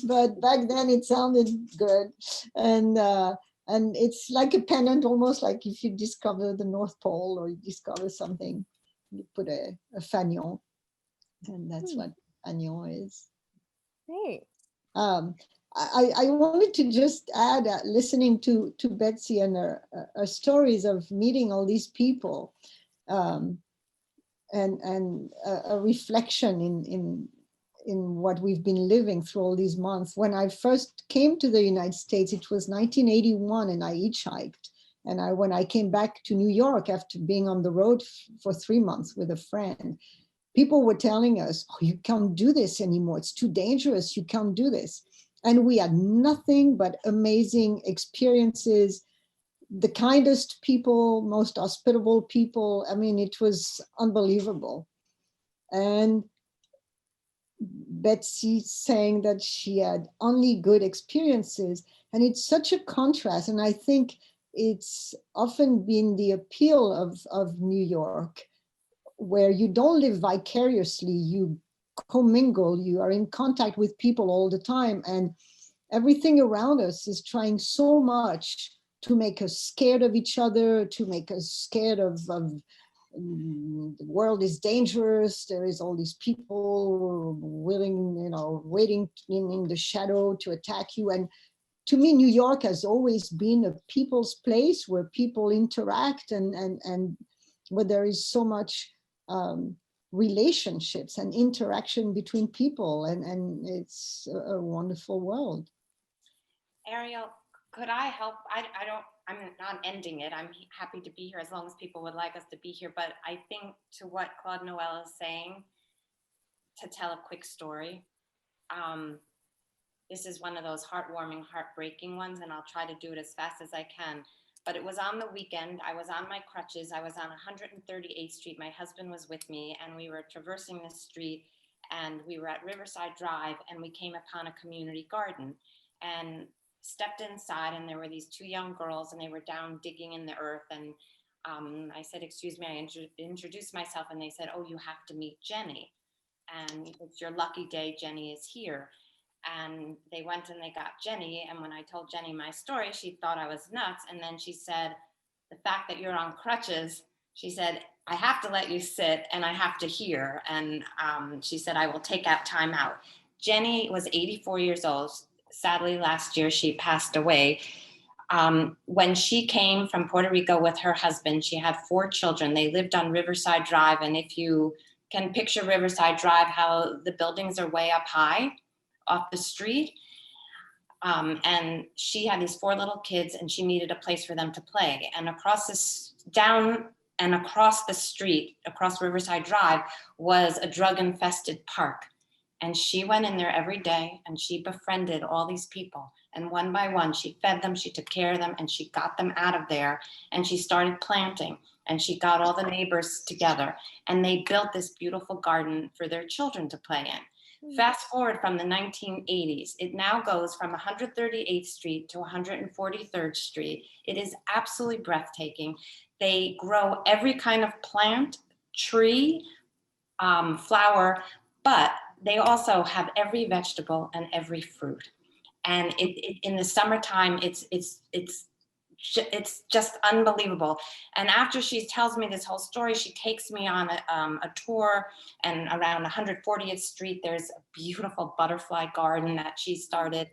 but back then it sounded good, and it's like a pennant, almost like if you discover the North Pole or you discover something, you put a fanion, and that's what fanion is. Great. I wanted to just add, listening to Betsy and her stories of meeting all these people, and a reflection in what we've been living through all these months. When I first came to the United States, it was 1981, and I hitchhiked. And when I came back to New York after being on the road for 3 months with a friend, people were telling us, oh, you can't do this anymore. It's too dangerous. You can't do this. And we had nothing but amazing experiences, the kindest people, most hospitable people. I mean, it was unbelievable. And Betsy saying that she had only good experiences. And it's such a contrast. And I think it's often been the appeal of New York, where you don't live vicariously, you commingle, you are in contact with people all the time. And everything around us is trying so much to make us scared of each other, to make us scared of the world is dangerous. There is all these people willing, waiting in the shadow to attack you. And to me, New York has always been a people's place where people interact and where there is so much relationships and interaction between people. And it's a wonderful world. Ariel, could I help? I'm not ending it. I'm happy to be here as long as people would like us to be here. But I think to what Claude Noel is saying, to tell a quick story. This is one of those heartwarming, heartbreaking ones, and I'll try to do it as fast as I can. But it was on the weekend. I was on my crutches. I was on 138th Street. My husband was with me, and we were traversing the street, and we were at Riverside Drive, and we came upon a community garden. And stepped inside, and there were these two young girls, and they were down digging in the earth. And I said, excuse me, I introduced myself, and they said, oh, you have to meet Jenny. And it's your lucky day, Jenny is here. And they went and they got Jenny. And when I told Jenny my story, she thought I was nuts. And then she said, the fact that you're on crutches, she said, I have to let you sit and I have to hear. And she said, I will take out time out. Jenny was 84 years old. Sadly, last year she passed away. When she came from Puerto Rico with her husband, she had 4 children. They lived on Riverside Drive. And if you can picture Riverside Drive, how the buildings are way up high off the street. And she had these 4 little kids, and she needed a place for them to play. And across the street, across Riverside Drive, was a drug-infested park. And she went in there every day, and she befriended all these people. And one by one, she fed them, she took care of them, and she got them out of there. And she started planting, and she got all the neighbors together. And they built this beautiful garden for their children to play in. Fast forward from the 1980s, it now goes from 138th Street to 143rd Street. It is absolutely breathtaking. They grow every kind of plant, tree, flower, but they also have every vegetable and every fruit. And in the summertime, it's just unbelievable. And after she tells me this whole story, she takes me on a tour, and around 140th Street, there's a beautiful butterfly garden that she started.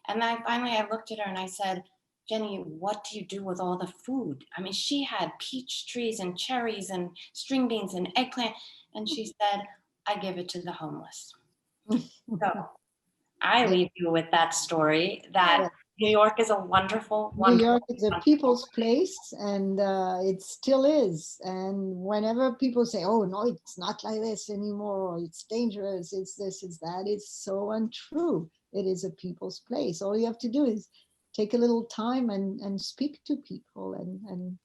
And then I looked at her and I said, Jenny, what do you do with all the food? I mean, she had peach trees and cherries and string beans and eggplant. And she said, I give it to the homeless. So I leave you with that story that New York is a wonderful, New York is a people's place, and it still is. And whenever people say, oh, no, it's not like this anymore, or it's dangerous, it's this, it's that, it's so untrue. It is a people's place. All you have to do is take a little time and speak to people and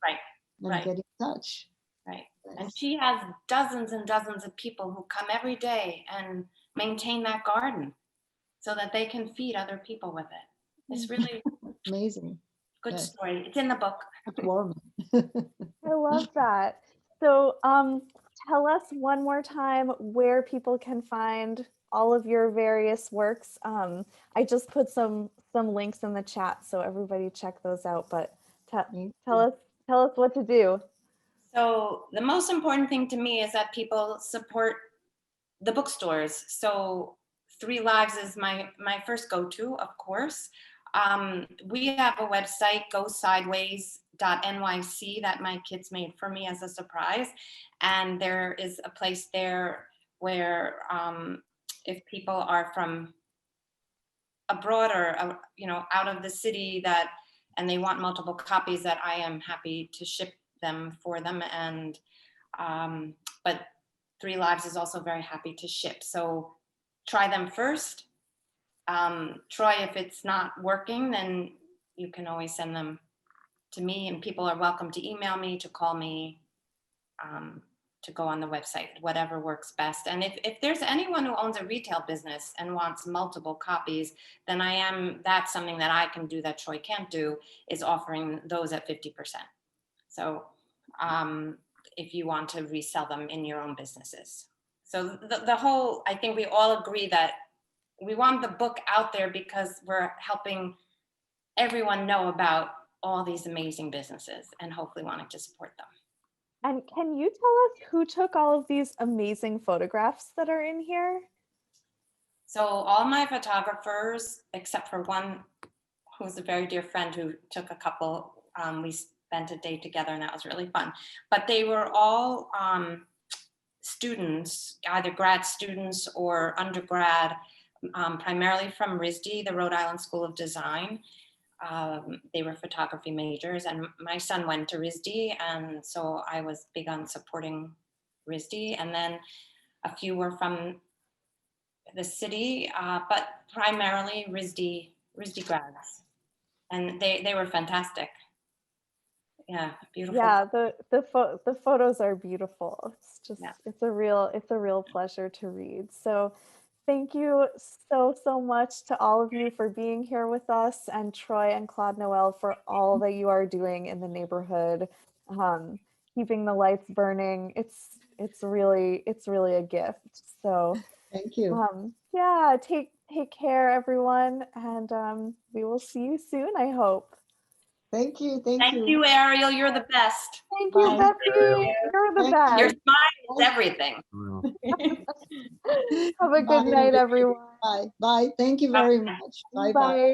get in touch. Right. Yes. And she has dozens and dozens of people who come every day and maintain that garden so that they can feed other people with it. It's really amazing. Good Yes. story. It's in the book. Warm. I love that. So tell us one more time where people can find all of your various works. I just put some links in the chat, so everybody check those out. But tell us what to do. So the most important thing to me is that people support the bookstores. So 3 Lives is my first go-to, of course. We have a website, gosideways.nyc, that my kids made for me as a surprise. And there is a place there where if people are from abroad or out of the city and they want multiple copies, that I am happy to ship them for them. And but 3 Lives is also very happy to ship. So try them first. Try if it's not working, then you can always send them to me, and people are welcome to email me, to call me, to go on the website, whatever works best. And if there's anyone who owns a retail business and wants multiple copies, then that's something that I can do that Troy can't do, is offering those at 50%. So if you want to resell them in your own businesses. So I think we all agree that we want the book out there because we're helping everyone know about all these amazing businesses and hopefully wanting to support them. And can you tell us who took all of these amazing photographs that are in here? So all my photographers, except for one who's a very dear friend who took a couple, we spent a day together and that was really fun. But they were all students, either grad students or undergrad, primarily from RISD, the Rhode Island School of Design. They were photography majors, and my son went to RISD, and so I was big on supporting RISD. And then a few were from the city, but primarily RISD grads, and they were fantastic. Yeah, beautiful. Yeah, the photos are beautiful. It's just it's a real pleasure to read. So thank you so much to all of you for being here with us, and Troy and Claude-Noëlle for all that you are doing in the neighborhood, keeping the lights burning. It's really a gift. So Thank you. yeah, take care, everyone, and we will see you soon, I hope. Thank you. Thank you, Ariel. You're the best. Thank you, Bye. Betsy. You're the best. Your smile is everything. Have a good night, everyone. Bye. Bye. Thank you very much. Bye. Bye.